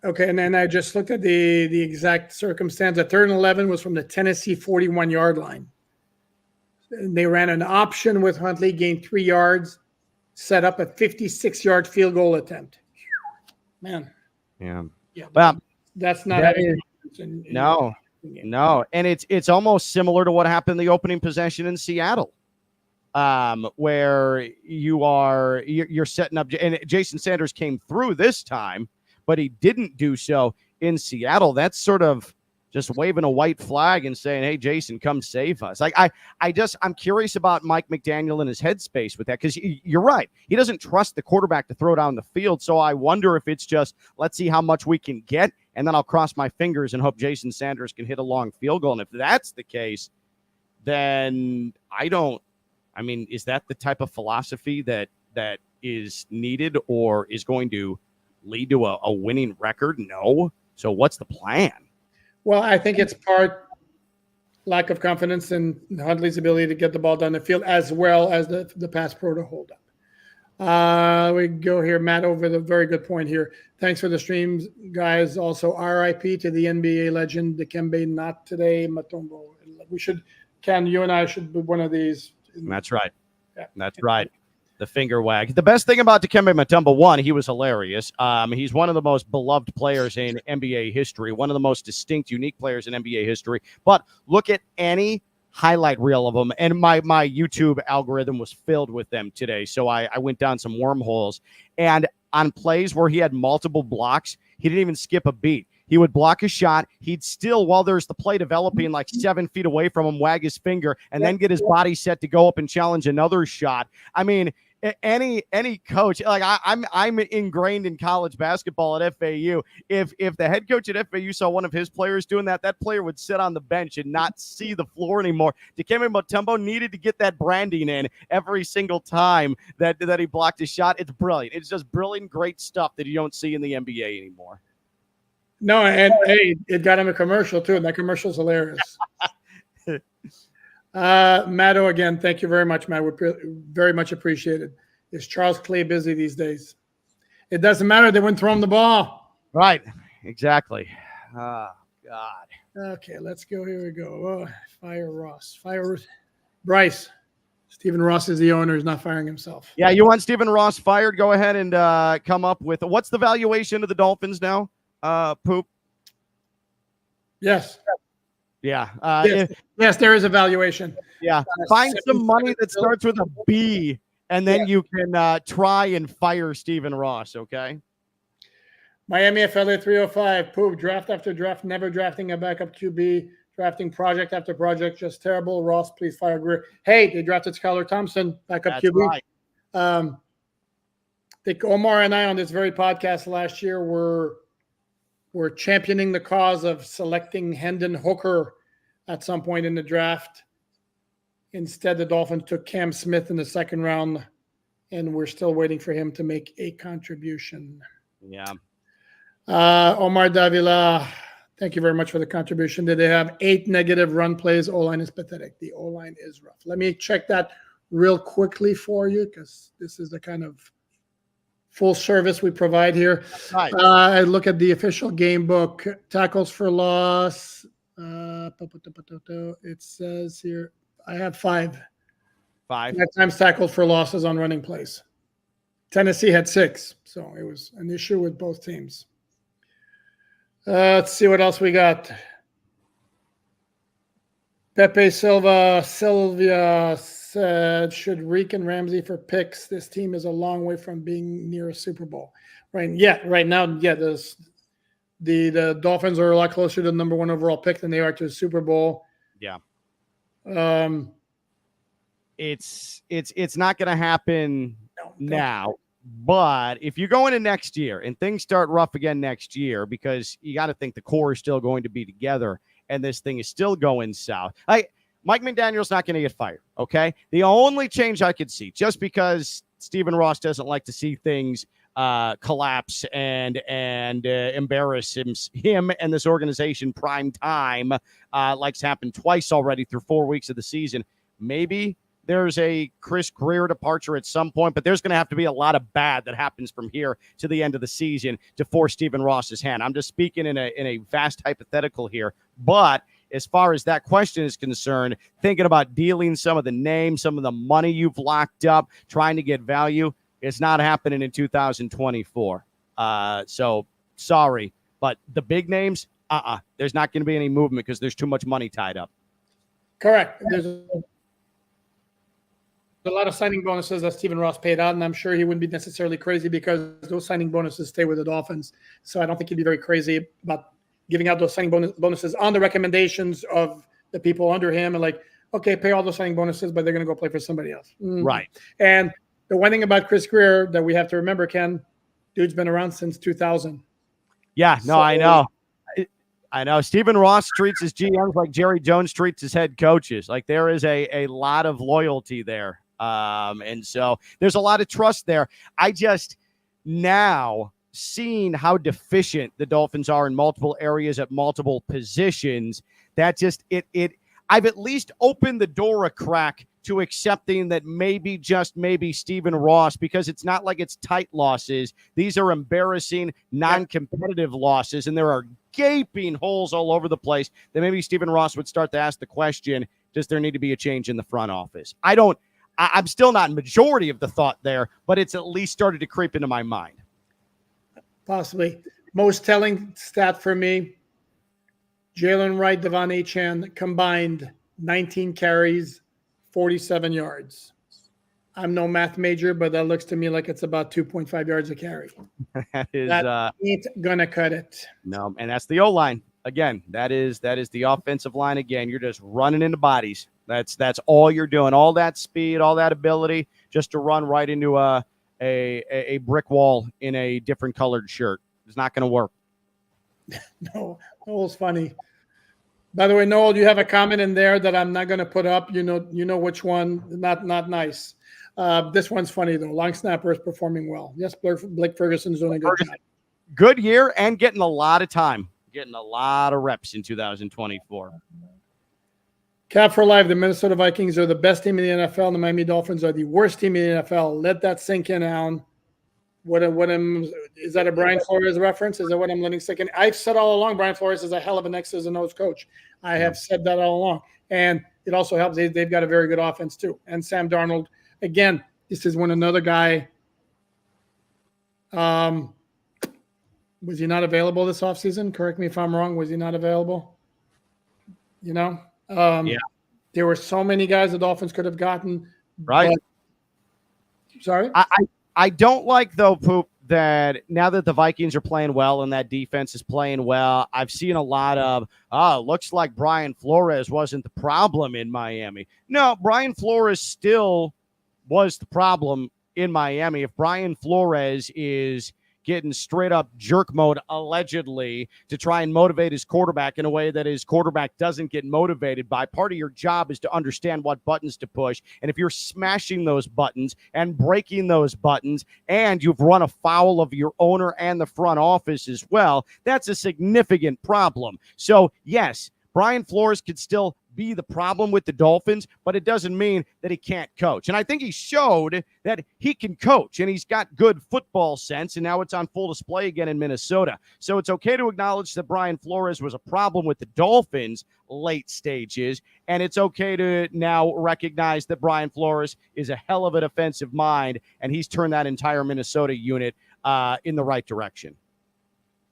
Speaker 1: Okay, and then I just looked at the exact circumstance. The 3rd and 11 was from the Tennessee 41-yard line. They ran an option with Huntley, gained 3 yards, set up a 56-yard field goal attempt. Man.
Speaker 2: Yeah.
Speaker 1: Well, that's not
Speaker 2: no. And it's almost similar to what happened in the opening possession in Seattle, where you're setting up, and Jason Sanders came through this time, but he didn't do so in Seattle. That's sort of just waving a white flag and saying, hey, Jason, come save us. Like, I'm curious about Mike McDaniel and his headspace with that, because you're right. He doesn't trust the quarterback to throw down the field. So I wonder if it's just, let's see how much we can get, and then I'll cross my fingers and hope Jason Sanders can hit a long field goal. And if that's the case, then is that the type of philosophy that is needed or is going to lead to a winning record? No. So what's the plan?
Speaker 1: Well, I think it's part lack of confidence in Huntley's ability to get the ball down the field, as well as the pass pro to hold up. We go here, Matt, over the very good point here. Thanks for the streams, guys. Also, RIP to the NBA legend, Dikembe Not Today Mutombo. Ken, you and I should be one of these.
Speaker 2: That's right.
Speaker 1: Yeah.
Speaker 2: That's right. The finger wag. The best thing about Dikembe Mutombo, one, he was hilarious. He's one of the most beloved players in NBA history, one of the most distinct, unique players in NBA history. But look at any highlight reel of him, and my YouTube algorithm was filled with them today. So I went down some wormholes, and on plays where he had multiple blocks, he didn't even skip a beat. He would block a shot. He'd still, while there's the play developing like 7 feet away from him, wag his finger and then get his body set to go up and challenge another shot. I mean, any coach, like I'm ingrained in college basketball at FAU. If the head coach at FAU saw one of his players doing that, that player would sit on the bench and not see the floor anymore. Dikembe Mutombo needed to get that branding in every single time that he blocked a shot. It's brilliant. It's just brilliant, great stuff that you don't see in the NBA anymore.
Speaker 1: No, and hey, it got him a commercial too, and that commercial's hilarious. Matto, again, thank you very much, Matt. We're very much appreciated. Is Charles Clay busy these days? It doesn't matter. They wouldn't throw him the ball.
Speaker 2: Right. Exactly. Oh, God.
Speaker 1: Okay, let's go. Here we go. Oh, fire Ross. Fire Bryce. Stephen Ross is the owner. He's not firing himself.
Speaker 2: Yeah, you want Stephen Ross fired? Go ahead and come up with what's the valuation of the Dolphins now? Poop.
Speaker 1: Yes.
Speaker 2: Yeah.
Speaker 1: Yes, there is a valuation.
Speaker 2: Yeah. Find some money that starts with a B, and then you can try and fire Stephen Ross, okay?
Speaker 1: Miami FLA 305. Poop. Draft after draft, never drafting a backup QB. Drafting project after project, just terrible. Ross, please fire Greer. Hey, they drafted Skylar Thompson, backup
Speaker 2: That's
Speaker 1: QB.
Speaker 2: Right.
Speaker 1: I think Omar and I on this very podcast last year were championing the cause of selecting Hendon Hooker at some point in the draft. Instead, the Dolphins took Cam Smith in the second round, and we're still waiting for him to make a contribution.
Speaker 2: Yeah.
Speaker 1: Omar Davila, thank you very much for the contribution. Did they have 8 negative run plays? O-line is pathetic. The O-line is rough. Let me check that real quickly for you, because this is the kind of full service we provide here.
Speaker 2: Right.
Speaker 1: I look at the official game book. Tackles for loss, It says here I have 5.
Speaker 2: 5.
Speaker 1: 5 times tackled for losses on running plays. Tennessee had 6, so it was an issue with both teams. Let's see what else we got. Pepe Sylvia said, should Reek and Ramsey for picks. This team is a long way from being near a Super Bowl. Right now, the Dolphins are a lot closer to the number 1 overall pick than they are to the Super Bowl.
Speaker 2: Yeah. It's not going to happen now. But if you go into next year and things start rough again next year, because you got to think the core is still going to be together and this thing is still going south. Mike McDaniel's not going to get fired, okay? The only change I could see, just because Stephen Ross doesn't like to see things collapse and embarrass him and this organization prime time, like's happened twice already through 4 weeks of the season. Maybe there's a Chris Greer departure at some point, but there's going to have to be a lot of bad that happens from here to the end of the season to force Stephen Ross's hand. I'm just speaking in a vast hypothetical here, but as far as that question is concerned, thinking about dealing some of the names, some of the money you've locked up, trying to get value, it's not happening in 2024. So sorry, but the big names, there's not going to be any movement because there's too much money tied up.
Speaker 1: Correct. There's a lot of signing bonuses that Stephen Ross paid out, and I'm sure he wouldn't be necessarily crazy because those signing bonuses stay with the Dolphins. So I don't think he'd be very crazy about giving out those signing bonuses on the recommendations of the people under him and okay, pay all those signing bonuses, but they're going to go play for somebody else. Mm-hmm.
Speaker 2: Right.
Speaker 1: And the one thing about Chris Greer that we have to remember, Ken, dude's been around since 2000.
Speaker 2: Yeah, no, I know. I know. Stephen Ross treats his GMs like Jerry Jones treats his head coaches. There is a lot of loyalty there. And so there's a lot of trust there. I just now seeing how deficient the Dolphins are in multiple areas at multiple positions, that just I've at least opened the door a crack to accepting that maybe, just maybe, Stephen Ross, because it's not like it's tight losses. These are embarrassing, non-competitive losses, and there are gaping holes all over the place that maybe Stephen Ross would start to ask the question, does there need to be a change in the front office? I'm still not in majority of the thought there, but it's at least started to creep into my mind.
Speaker 1: Possibly. Most telling stat for me, Jalen Wright, Devon Achane combined 19 carries, 47 yards. I'm no math major, but that looks to me like it's about 2.5 yards a carry. That ain't gonna cut it.
Speaker 2: No, and that's the O-line. Again, that is the offensive line. Again, you're just running into bodies. That's all you're doing. All that speed, all that ability, just to run right into a brick wall in a different colored shirt. It's not going to work.
Speaker 1: No, Noel's funny. By the way, Noel, you have a comment in there that I'm not going to put up. You know which one. Not nice. This one's funny though. Long snapper is performing well. Yes, Blake Ferguson's doing a good job.
Speaker 2: Good year and getting a lot of time, getting a lot of reps in 2024.
Speaker 1: Cap for life. The Minnesota Vikings are the best team in the NFL. And the Miami Dolphins are the worst team in the NFL. Let that sink in, Alan. Is that a Brian Flores reference? Is that what I'm letting sink in? I've said all along, Brian Flores is a hell of an X's and O's coach. I have said that all along. And it also helps. They've got a very good offense too. And Sam Darnold, again, this is when another guy, was he not available this offseason? Correct me if I'm wrong. Was he not available? There were so many guys the Dolphins could have gotten.
Speaker 2: Right.
Speaker 1: Sorry?
Speaker 2: I don't like, though, Poop, that now that the Vikings are playing well and that defense is playing well, I've seen a lot of, looks like Brian Flores wasn't the problem in Miami. No, Brian Flores still was the problem in Miami. If Brian Flores is getting straight up jerk mode, allegedly, to try and motivate his quarterback in a way that his quarterback doesn't get motivated by, part of your job is to understand what buttons to push. And if you're smashing those buttons and breaking those buttons and you've run afoul of your owner and the front office as well, that's a significant problem. So yes, Brian Flores could still be the problem with the Dolphins, but it doesn't mean that he can't coach. And I think he showed that he can coach, and he's got good football sense, and now it's on full display again in Minnesota. So it's okay to acknowledge that Brian Flores was a problem with the Dolphins late stages, and it's okay to now recognize that Brian Flores is a hell of a defensive mind, and he's turned that entire Minnesota unit in the right direction.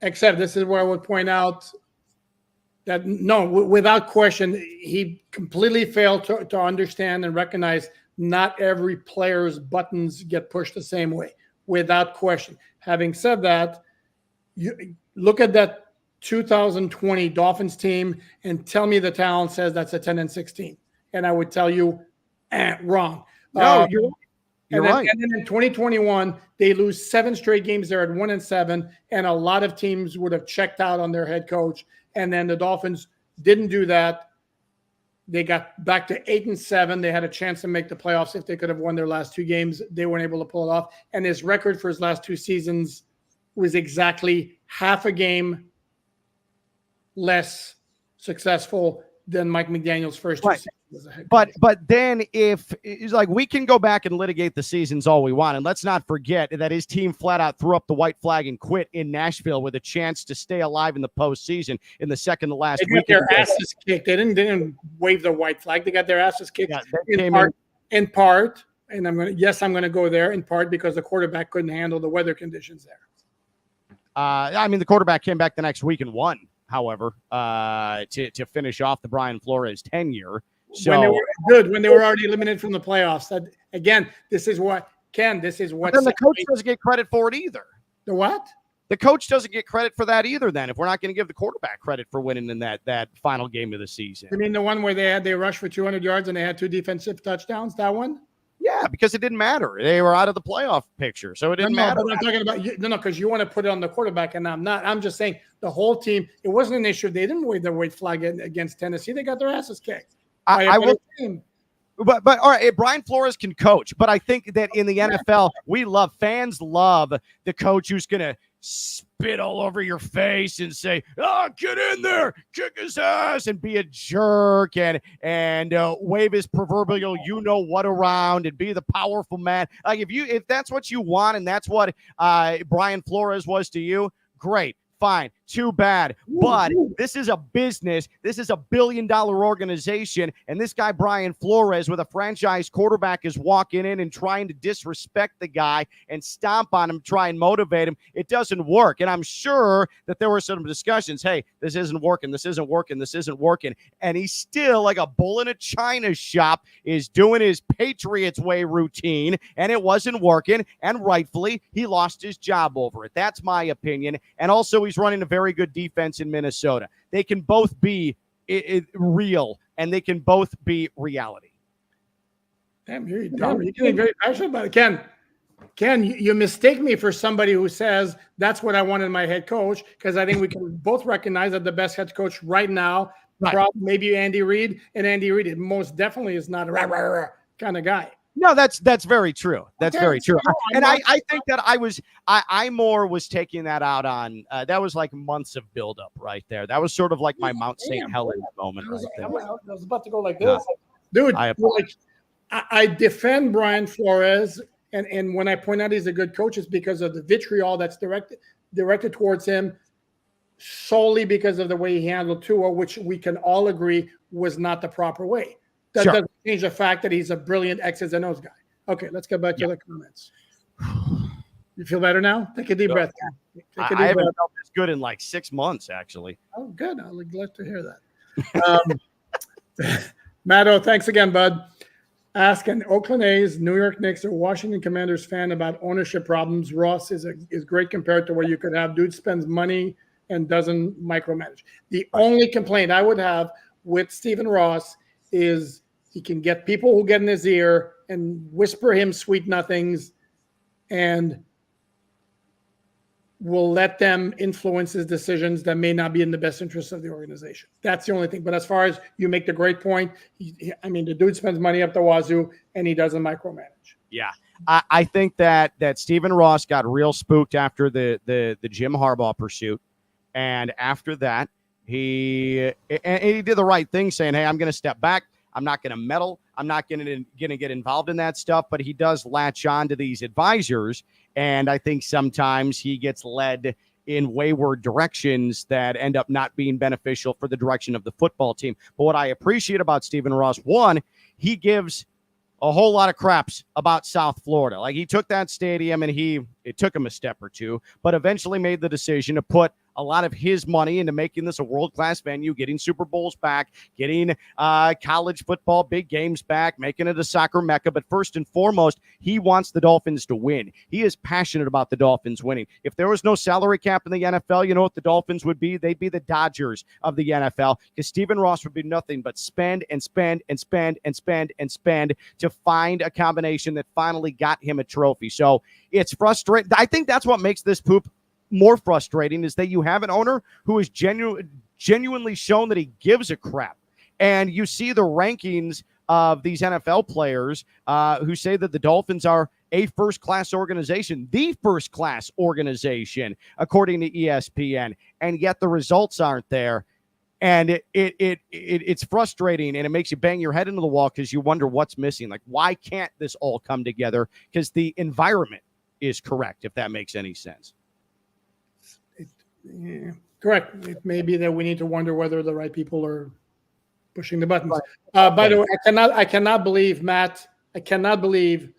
Speaker 1: Except this is where I would point out that, no, without question, he completely failed to understand and recognize not every player's buttons get pushed the same way, without question. Having said that, you look at that 2020 Dolphins team and tell me the talent says that's a 10-16. And I would tell you, wrong.
Speaker 2: No, you're right.
Speaker 1: And then in 2021, they lose 7 straight games. They're at 1-7, and a lot of teams would have checked out on their head coach. And then the Dolphins didn't do that. They got back to 8-7. They had a chance to make the playoffs if they could have won their last 2 games. They weren't able to pull it off. And his record for his last 2 seasons was exactly half a game less successful than Mike McDaniel's first 2 seasons as a head coach.
Speaker 2: But then if it's like, we can go back and litigate the seasons all we want, and let's not forget that his team flat out threw up the white flag and quit in Nashville with a chance to stay alive in the postseason in the second to last week.
Speaker 1: They got their asses kicked. They didn't wave the white flag. They got their asses kicked in part. And I'm going to go there in part because the quarterback couldn't handle the weather conditions there.
Speaker 2: I mean, the quarterback came back the next week and won, however, to finish off the Brian Flores tenure. So
Speaker 1: when they were good, when they were already eliminated from the playoffs. This is what then
Speaker 2: the coach doesn't get credit for it either.
Speaker 1: The what?
Speaker 2: The coach doesn't get credit for that either. Then, if we're not going to give the quarterback credit for winning in that final game of the season,
Speaker 1: you mean the one where they rushed for 200 yards and they had 2 defensive touchdowns? That one?
Speaker 2: Yeah, because it didn't matter. They were out of the playoff picture, so it didn't matter.
Speaker 1: But I'm talking about because you want to put it on the quarterback, and I'm not. I'm just saying the whole team. It wasn't an issue. They didn't wave the white flag against Tennessee. They got their asses kicked.
Speaker 2: I will. But all right, Brian Flores can coach, but I think that in the NFL, fans love the coach who's going to spit all over your face and say, "Oh, get in there, kick his ass," and be a jerk and wave his proverbial you-know-what around and be the powerful man. Like if that's what you want and that's what Brian Flores was to you, great. Fine, too bad. But this is a business. This is a billion-dollar organization. And this guy, Brian Flores, with a franchise quarterback, is walking in and trying to disrespect the guy and stomp on him, try and motivate him. It doesn't work. And I'm sure that there were some discussions. Hey, this isn't working. This isn't working. This isn't working. And he's still, like a bull in a china shop, is doing his Patriots way routine. And it wasn't working. And rightfully, he lost his job over it. That's my opinion. And also, he's running a very good defense in Minnesota. They can both be real, and they can both be reality.
Speaker 1: Damn, you're getting very passionate about it. Ken, you mistake me for somebody who says that's what I want in my head coach, because I think we can both recognize that the best head coach right now, probably maybe Andy Reid, and Andy Reid most definitely is not a rah, rah, rah kind of guy.
Speaker 2: No, that's very true. That's very true. And I think that I more was taking that out on that was like months of buildup right there. That was sort of like my Mount St. Helens moment right there.
Speaker 1: I was about to go like this. Dude, I defend Brian Flores, and when I point out he's a good coach, it's because of the vitriol that's directed towards him solely because of the way he handled Tua, which we can all agree was not the proper way. That doesn't change the fact that he's a brilliant X's and O's guy. Okay, let's get back to the comments. You feel better now? Take a deep breath.
Speaker 2: I haven't felt this good in like 6 months, actually.
Speaker 1: Oh, good. I'll glad to hear that. Matto, thanks again, bud. Ask an Oakland A's, New York Knicks, or Washington Commanders fan about ownership problems. Ross is great compared to what you could have. Dude spends money and doesn't micromanage. The only complaint I would have with Stephen Ross is he can get people who get in his ear and whisper him sweet nothings and will let them influence his decisions that may not be in the best interest of the organization. That's the only thing. But as far as you make the great point, the dude spends money up the wazoo and he doesn't micromanage.
Speaker 2: Yeah. I think that Stephen Ross got real spooked after the Jim Harbaugh pursuit. And after that, He did the right thing saying, hey, I'm going to step back. I'm not going to meddle. I'm not going to get involved in that stuff. But he does latch on to these advisors. And I think sometimes he gets led in wayward directions that end up not being beneficial for the direction of the football team. But what I appreciate about Stephen Ross, one, he gives a whole lot of craps about South Florida. Like, he took that stadium and it took him a step or two, but eventually made the decision to put a lot of his money into making this a world-class venue, getting Super Bowls back, getting college football big games back, making it a soccer mecca. But first and foremost, he wants the Dolphins to win. He is passionate about the Dolphins winning. If there was no salary cap in the NFL, you know what the Dolphins would be? They'd be the Dodgers of the NFL, because Stephen Ross would be nothing but spend and spend and spend and spend and spend to find a combination that finally got him a trophy. So it's frustrating. I think that's what makes this poop more frustrating, is that you have an owner who is genuinely shown that he gives a crap. And you see the rankings of these NFL players who say that the Dolphins are a first-class organization, the first-class organization, according to ESPN, and yet the results aren't there. And it's frustrating, and it makes you bang your head into the wall because you wonder what's missing. Like, why can't this all come together? Because the environment is correct, if that makes any sense.
Speaker 1: Yeah, correct. It may be that we need to wonder whether the right people are pushing the buttons. By the way, I cannot believe, Matt, I cannot believe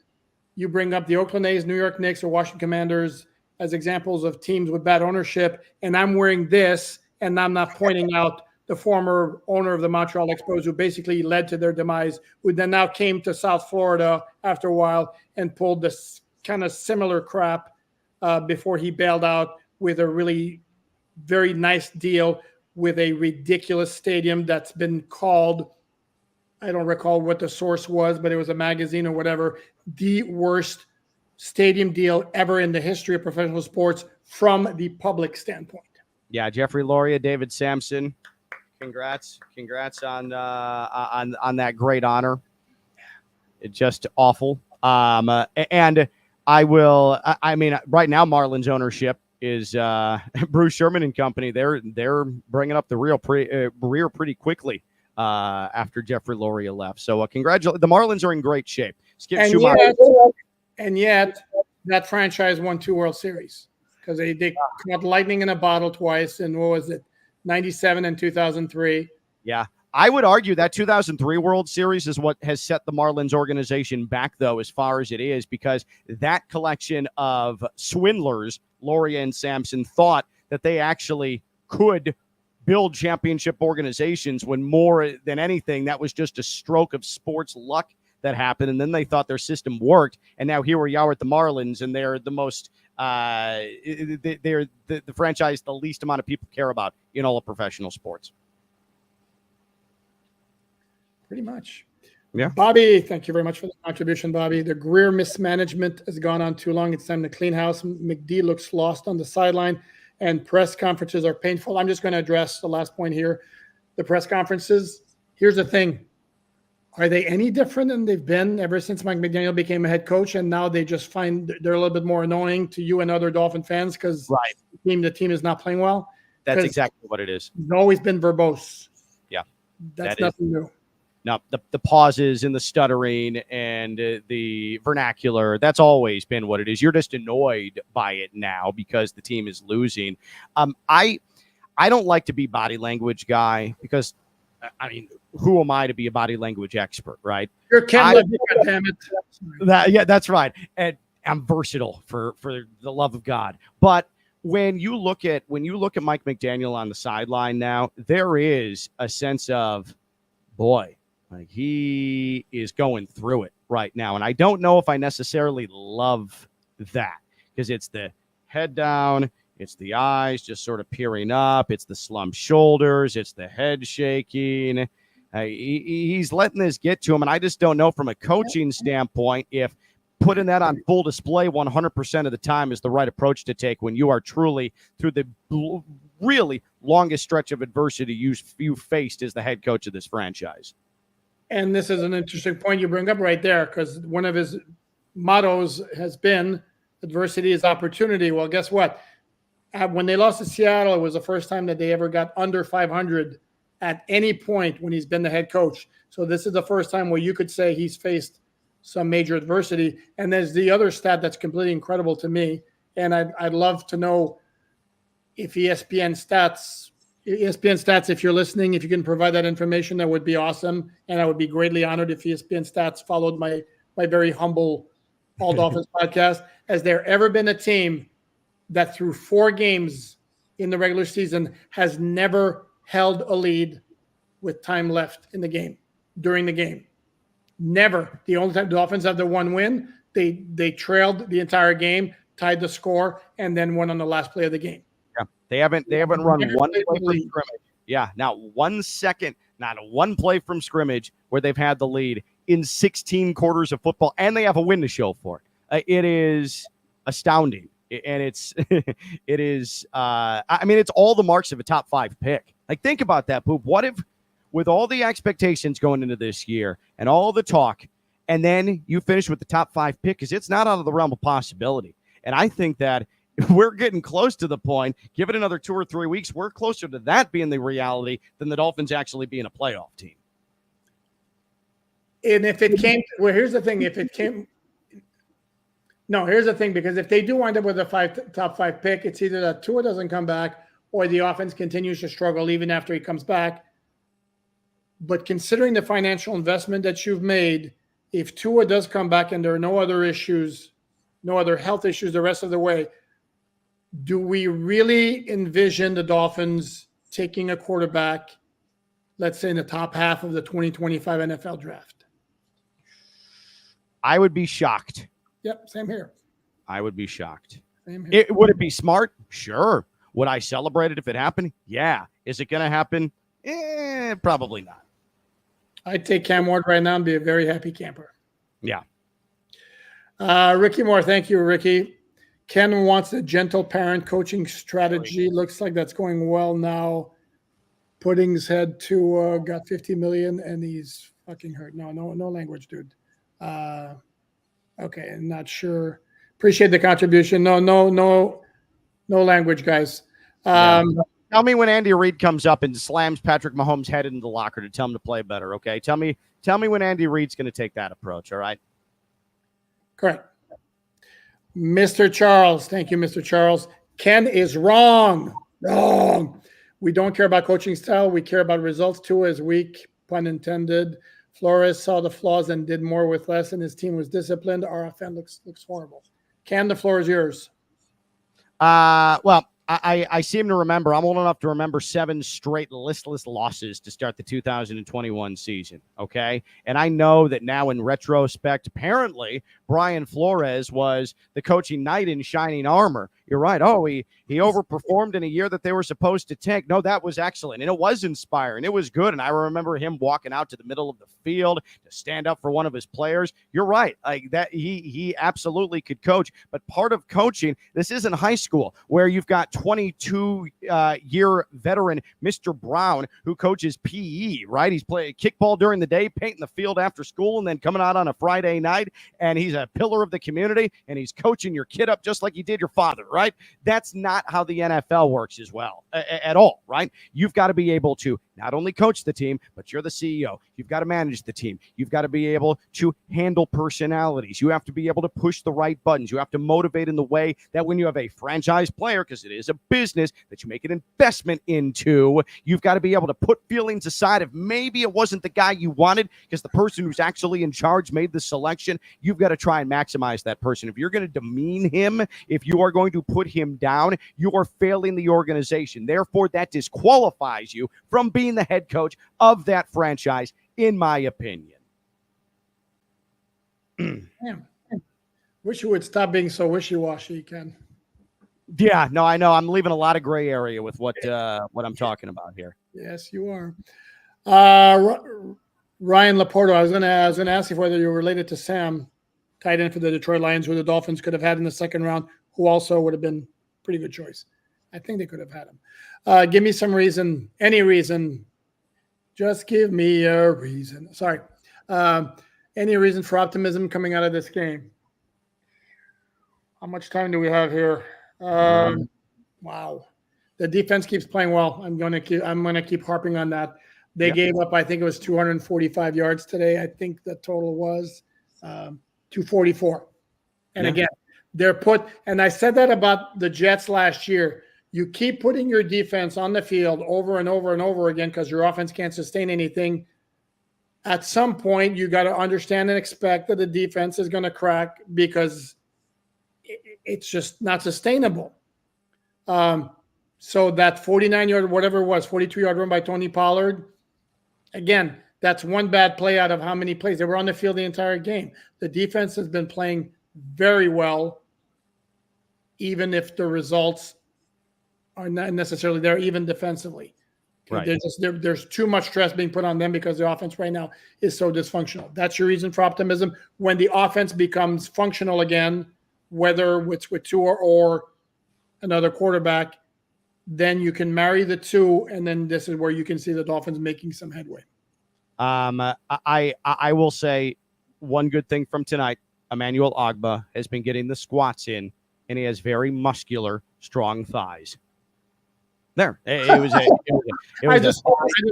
Speaker 1: you bring up the Oakland A's, New York Knicks, or Washington Commanders as examples of teams with bad ownership, and I'm wearing this, and I'm not pointing out the former owner of the Montreal Expos, who basically led to their demise, who then now came to South Florida after a while and pulled this kind of similar crap before he bailed out with a really very nice deal with a ridiculous stadium that's been called, I don't recall what the source was, but it was a magazine or whatever, the worst stadium deal ever in the history of professional sports from the public standpoint.
Speaker 2: Yeah, Jeffrey Loria, David Sampson, congrats on that great honor. It's just awful. And I mean, right now Marlins ownership is Bruce Sherman and company. They're bringing up the rear pretty quickly after Jeffrey Loria left. So congratulations. The Marlins are in great shape.
Speaker 1: And yet that franchise won 2 World Series because they caught lightning in a bottle twice. And what was it? 97 and 2003.
Speaker 2: Yeah. I would argue that 2003 World Series is what has set the Marlins organization back, though, as far as it is, because that collection of swindlers, Loria and Sampson, thought that they actually could build championship organizations when more than anything, that was just a stroke of sports luck that happened. And then they thought their system worked. And now here we are at the Marlins, and they're the most they're the franchise the least amount of people care about in all of professional sports.
Speaker 1: Pretty much.
Speaker 2: Yeah.
Speaker 1: Bobby, thank you very much for the contribution, Bobby. The Greer mismanagement has gone on too long. It's time to clean house. McD looks lost on the sideline, and press conferences are painful. I'm just going to address the last point here. The press conferences, here's the thing. Are they any different than they've been ever since Mike McDaniel became a head coach, and now they just find they're a little bit more annoying to you and other Dolphin fans because the team is not playing well?
Speaker 2: That's exactly what it is.
Speaker 1: It's always been verbose.
Speaker 2: Yeah.
Speaker 1: That's nothing new.
Speaker 2: No, the pauses and the stuttering and the vernacular, that's always been what it is. You're just annoyed by it now because the team is losing. I don't like to be body language guy because, I mean, who am I to be a body language expert, right?
Speaker 1: You're Ken LaVicka, damn it.
Speaker 2: That's right. And I'm versatile for the love of God. But when you look at Mike McDaniel on the sideline now, there is a sense of, boy, like he is going through it right now. And I don't know if I necessarily love that because it's the head down, it's the eyes just sort of peering up, it's the slumped shoulders, it's the head shaking. He's letting this get to him. And I just don't know from a coaching standpoint if putting that on full display 100% of the time is the right approach to take when you are truly through the really longest stretch of adversity you faced as the head coach of this franchise.
Speaker 1: And this is an interesting point you bring up right there, because one of his mottos has been adversity is opportunity. Well, guess what? when they lost to Seattle, it was the first time that they ever got under 500 at any point when he's been the head coach. So this is the first time where you could say he's faced some major adversity. And there's the other stat that's completely incredible to me. And I'd love to know if ESPN stats, if you're listening, if you can provide that information, that would be awesome. And I would be greatly honored if ESPN stats followed my very humble All Dolphins podcast. Has there ever been a team that through 4 games in the regular season has never held a lead with time left in the game, during the game? Never. The only time the Dolphins have the one win, they trailed the entire game, tied the score, and then won on the last play of the game.
Speaker 2: Yeah, they haven't run one play from scrimmage. Yeah, not 1 second, not a one play from scrimmage where they've had the lead in 16 quarters of football, and they have a win to show for it. It is astounding, and it's it is. I mean, it's all the marks of a top 5 pick. Like, think about that, Poop. What if, with all the expectations going into this year and all the talk, and then you finish with the top 5 pick? Because it's not out of the realm of possibility. And I think that we're getting close to the point, give it another 2 or 3 weeks, we're closer to that being the reality than the Dolphins actually being a playoff team.
Speaker 1: And if it came, well, here's the thing. Here's the thing, because if they do wind up with a top 5 pick, it's either that Tua doesn't come back or the offense continues to struggle even after he comes back. But considering the financial investment that you've made, if Tua does come back and there are no other issues, no other health issues the rest of the way, do we really envision the Dolphins taking a quarterback, let's say in the top half of the 2025 NFL draft?
Speaker 2: I would be shocked.
Speaker 1: Yep, same here.
Speaker 2: I would be shocked.
Speaker 1: Same here.
Speaker 2: Would it be smart? Sure. Would I celebrate it if it happened? Yeah. Is it going to happen? Probably not.
Speaker 1: I'd take Cam Ward right now and be a very happy camper.
Speaker 2: Yeah.
Speaker 1: Ricky Moore, thank you, Ricky. Ken wants a gentle parent coaching strategy. Looks like that's going well now. Pudding's head to got 50 million and he's fucking hurt. No language, dude. Okay, I'm not sure. Appreciate the contribution. No language, guys.
Speaker 2: Tell me when Andy Reid comes up and slams Patrick Mahomes' head into the locker to tell him to play better, okay? Tell me when Andy Reid's going to take that approach, all right?
Speaker 1: Correct. Mr. Charles, thank you, Mr. Charles. Ken is wrong. Wrong. We don't care about coaching style. We care about results. Tua is weak, pun intended. Flores saw the flaws and did more with less, and his team was disciplined. Our offense looks horrible. Ken, the floor is yours.
Speaker 2: Well, I seem to remember, I'm old enough to remember 7 straight listless losses to start the 2021 season, okay? And I know that now in retrospect, apparently, Brian Flores was the coaching knight in shining armor. You're right. Oh, he overperformed in a year that they were supposed to tank. No, that was excellent, and it was inspiring. It was good, and I remember him walking out to the middle of the field to stand up for one of his players. You're right. Like that, he absolutely could coach, but part of coaching, this isn't high school where you've got 22-year veteran Mr. Brown who coaches PE, right? He's playing kickball during the day, painting the field after school, and then coming out on a Friday night, and he's a pillar of the community, and he's coaching your kid up just like you did your father, right? That's not how the NFL works as well, at all, right? You've got to be able to not only coach the team, but you're the CEO. You've got to manage the team. You've got to be able to handle personalities. You have to be able to push the right buttons. You have to motivate in the way that when you have a franchise player, because it is a business that you make an investment into, you've got to be able to put feelings aside if maybe it wasn't the guy you wanted because the person who's actually in charge made the selection. You've got to try and maximize that person. If you're going to demean him, if you are going to put him down, you are failing the organization. Therefore, that disqualifies you from being the head coach of that franchise, in my opinion.
Speaker 1: Damn. Wish you would stop being so wishy-washy, Ken.
Speaker 2: Yeah, no, I know. I'm leaving a lot of gray area with what I'm talking about here.
Speaker 1: Yes, you are. Ryan Laporto, I was gonna ask you whether you're related to Sam, tight end for the Detroit Lions, who the Dolphins could have had in the second round, who also would have been a pretty good choice. I think they could have had him. Give me some reason, any reason. Just give me a reason. Sorry. Any reason for optimism coming out of this game? How much time do we have here? Wow. The defense keeps playing well. I'm gonna keep harping on that. They gave up, I think it was 245 yards today. I think the total was 244. And again, and I said that about the Jets last year. You keep putting your defense on the field over and over and over again because your offense can't sustain anything. At some point, you got to understand and expect that the defense is going to crack because it's just not sustainable. So that 49-yard, whatever it was, 42-yard run by Tony Pollard, again, that's one bad play out of how many plays. They were on the field the entire game. The defense has been playing very well, even if the results are not necessarily there, even defensively.
Speaker 2: Right.
Speaker 1: There's too much stress being put on them because the offense right now is so dysfunctional. That's your reason for optimism. When the offense becomes functional again, whether it's with Tua or another quarterback, then you can marry the two, and then this is where you can see the Dolphins making some headway.
Speaker 2: I will say one good thing from tonight. Emmanuel Ogbah has been getting the squats in, and he has very muscular, strong thighs. There,
Speaker 1: I just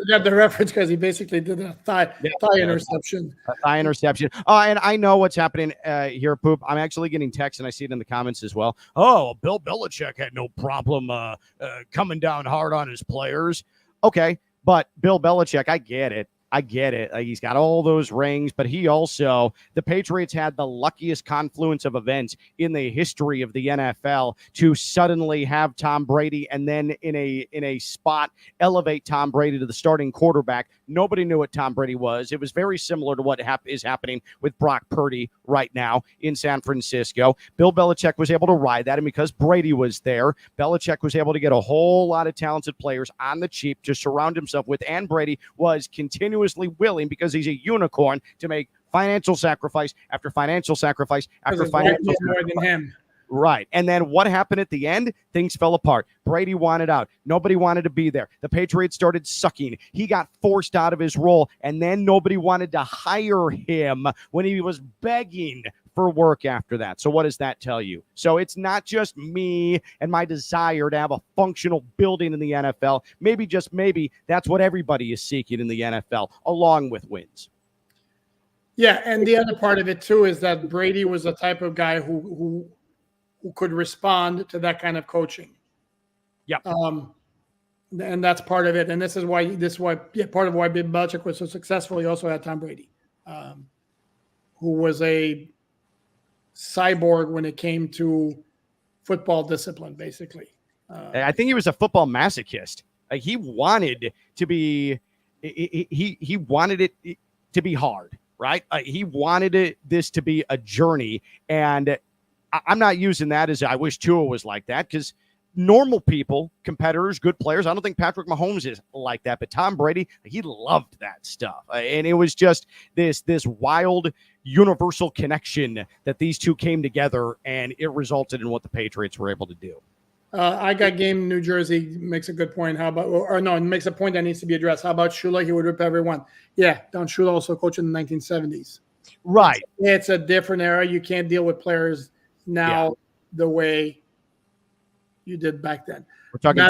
Speaker 1: got the reference because he basically did a thigh interception.
Speaker 2: A thigh interception. Oh, and I know what's happening here, Poop. I'm actually getting texts, and I see it in the comments as well. Oh, Bill Belichick had no problem coming down hard on his players. Okay, but Bill Belichick, I get it. He's got all those rings, but the Patriots had the luckiest confluence of events in the history of the NFL to suddenly have Tom Brady and then in a spot elevate Tom Brady to the starting quarterback. Nobody knew what Tom Brady was. It was very similar to what is happening with Brock Purdy right now in San Francisco. Bill Belichick was able to ride that, and because Brady was there, Belichick was able to get a whole lot of talented players on the cheap to surround himself with, and Brady was continuously willing, because he's a unicorn, to make financial sacrifice after financial sacrifice after financial sacrifice. Right. And then what happened at the end? Things fell apart. Brady wanted out. Nobody wanted to be there. The Patriots started sucking. He got forced out of his role, and then nobody wanted to hire him when he was begging for work after that. So what does that tell you? So it's not just me and my desire to have a functional building in the NFL. Maybe, just maybe, that's what everybody is seeking in the NFL, along with wins.
Speaker 1: Yeah, and the other part of it too is that Brady was the type of guy who could respond to that kind of coaching.
Speaker 2: Yeah.
Speaker 1: And that's part of it. And this is why part of why Bill Belichick was so successful. He also had Tom Brady, who was a cyborg when it came to football discipline, basically.
Speaker 2: I think he was a football masochist. Like, he wanted to be, he wanted it to be hard, right? He wanted this to be a journey. And I'm not using that as I wish Tua was like that, because normal people, competitors, good players, I don't think Patrick Mahomes is like that, but Tom Brady, he loved that stuff. And it was just this wild universal connection that these two came together, and it resulted in what the Patriots were able to do.
Speaker 1: I got game. New Jersey makes a good point. How about, it makes a point that needs to be addressed. How about Shula? He would rip everyone. Yeah, Don Shula also coached in the 1970s.
Speaker 2: Right.
Speaker 1: It's a different era. You can't deal with players now the way you did back then.
Speaker 2: We're talking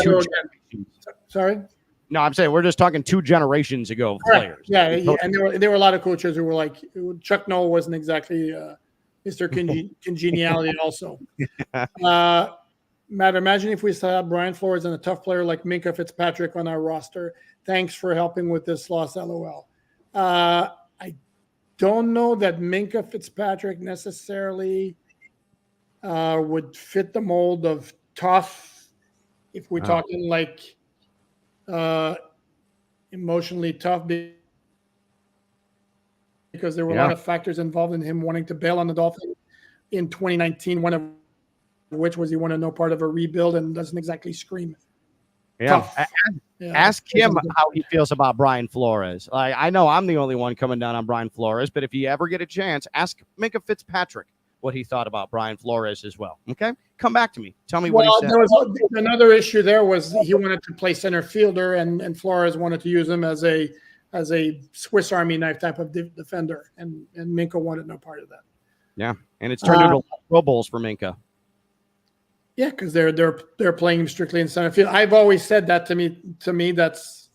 Speaker 1: Sorry?
Speaker 2: No, I'm saying we're just talking 2 generations ago of players.
Speaker 1: Yeah, and there were a lot of coaches who were like, Chuck Noll wasn't exactly Mr. Congeniality also. Matt, imagine if we still had Brian Flores and a tough player like Minkah Fitzpatrick on our roster. Thanks for helping with this loss, LOL. I don't know that Minkah Fitzpatrick necessarily would fit the mold of tough, if we're talking like emotionally tough, because there were a lot of factors involved in him wanting to bail on the Dolphins in 2019, one of which was he wanted no part of a rebuild and doesn't exactly scream tough.
Speaker 2: Ask him how he feels about Brian Flores. I know I'm the only one coming down on Brian Flores, but if you ever get a chance, ask Minkah Fitzpatrick what he thought about Brian Flores as well. Okay? Come back to me. Tell me what he said.
Speaker 1: There was another issue there was he wanted to play center fielder, and Flores wanted to use him as a Swiss Army knife type of defender, and Minkah wanted no part of that.
Speaker 2: Yeah, and it's turned into Pro Bowls for Minkah.
Speaker 1: Yeah, because they're playing him strictly in center field. I've always said that to me that's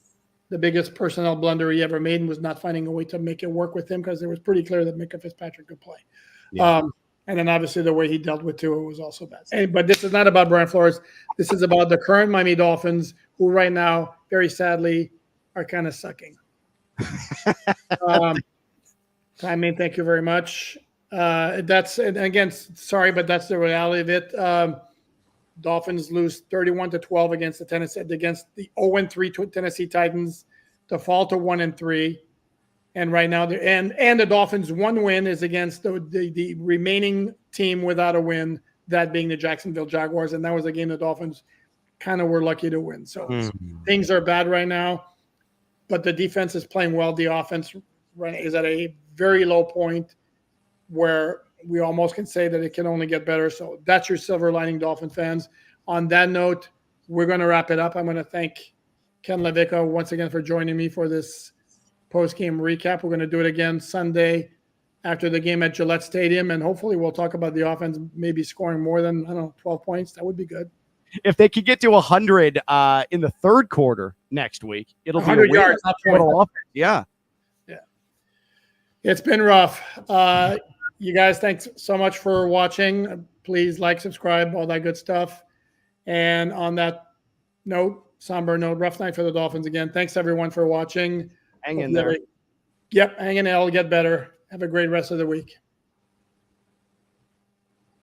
Speaker 1: the biggest personnel blunder he ever made, and was not finding a way to make it work with him, because it was pretty clear that Micah Fitzpatrick could play.
Speaker 2: Yeah.
Speaker 1: And then obviously the way he dealt with Tua was also bad. But this is not about Brian Flores. This is about the current Miami Dolphins, who right now, very sadly, are kind of sucking. I mean, thank you very much. And again, sorry, but that's the reality of it. Dolphins lose 31-12 against the 0-3 Tennessee Titans to fall to 1-3. And right now, and the Dolphins' one win is against the remaining team without a win, that being the Jacksonville Jaguars. And that was a game the Dolphins kind of were lucky to win. So things are bad right now, but the defense is playing well. The offense is at a very low point where we almost can say that it can only get better. So that's your silver lining, Dolphin fans. On that note, we're going to wrap it up. I'm going to thank Ken LaVicka once again for joining me for this post-game recap. We're going to do it again Sunday after the game at Gillette Stadium, and hopefully we'll talk about the offense maybe scoring more than 12 points. That would be good. If they could get to 100 in the third quarter next week, it'll be 100 yards. Yeah. It's been rough. You guys, thanks so much for watching. Please like, subscribe, all that good stuff. And on that note, somber note, rough night for the Dolphins again. Thanks everyone for watching. Hang in there. Yep, hang in there. It'll get better. Have a great rest of the week.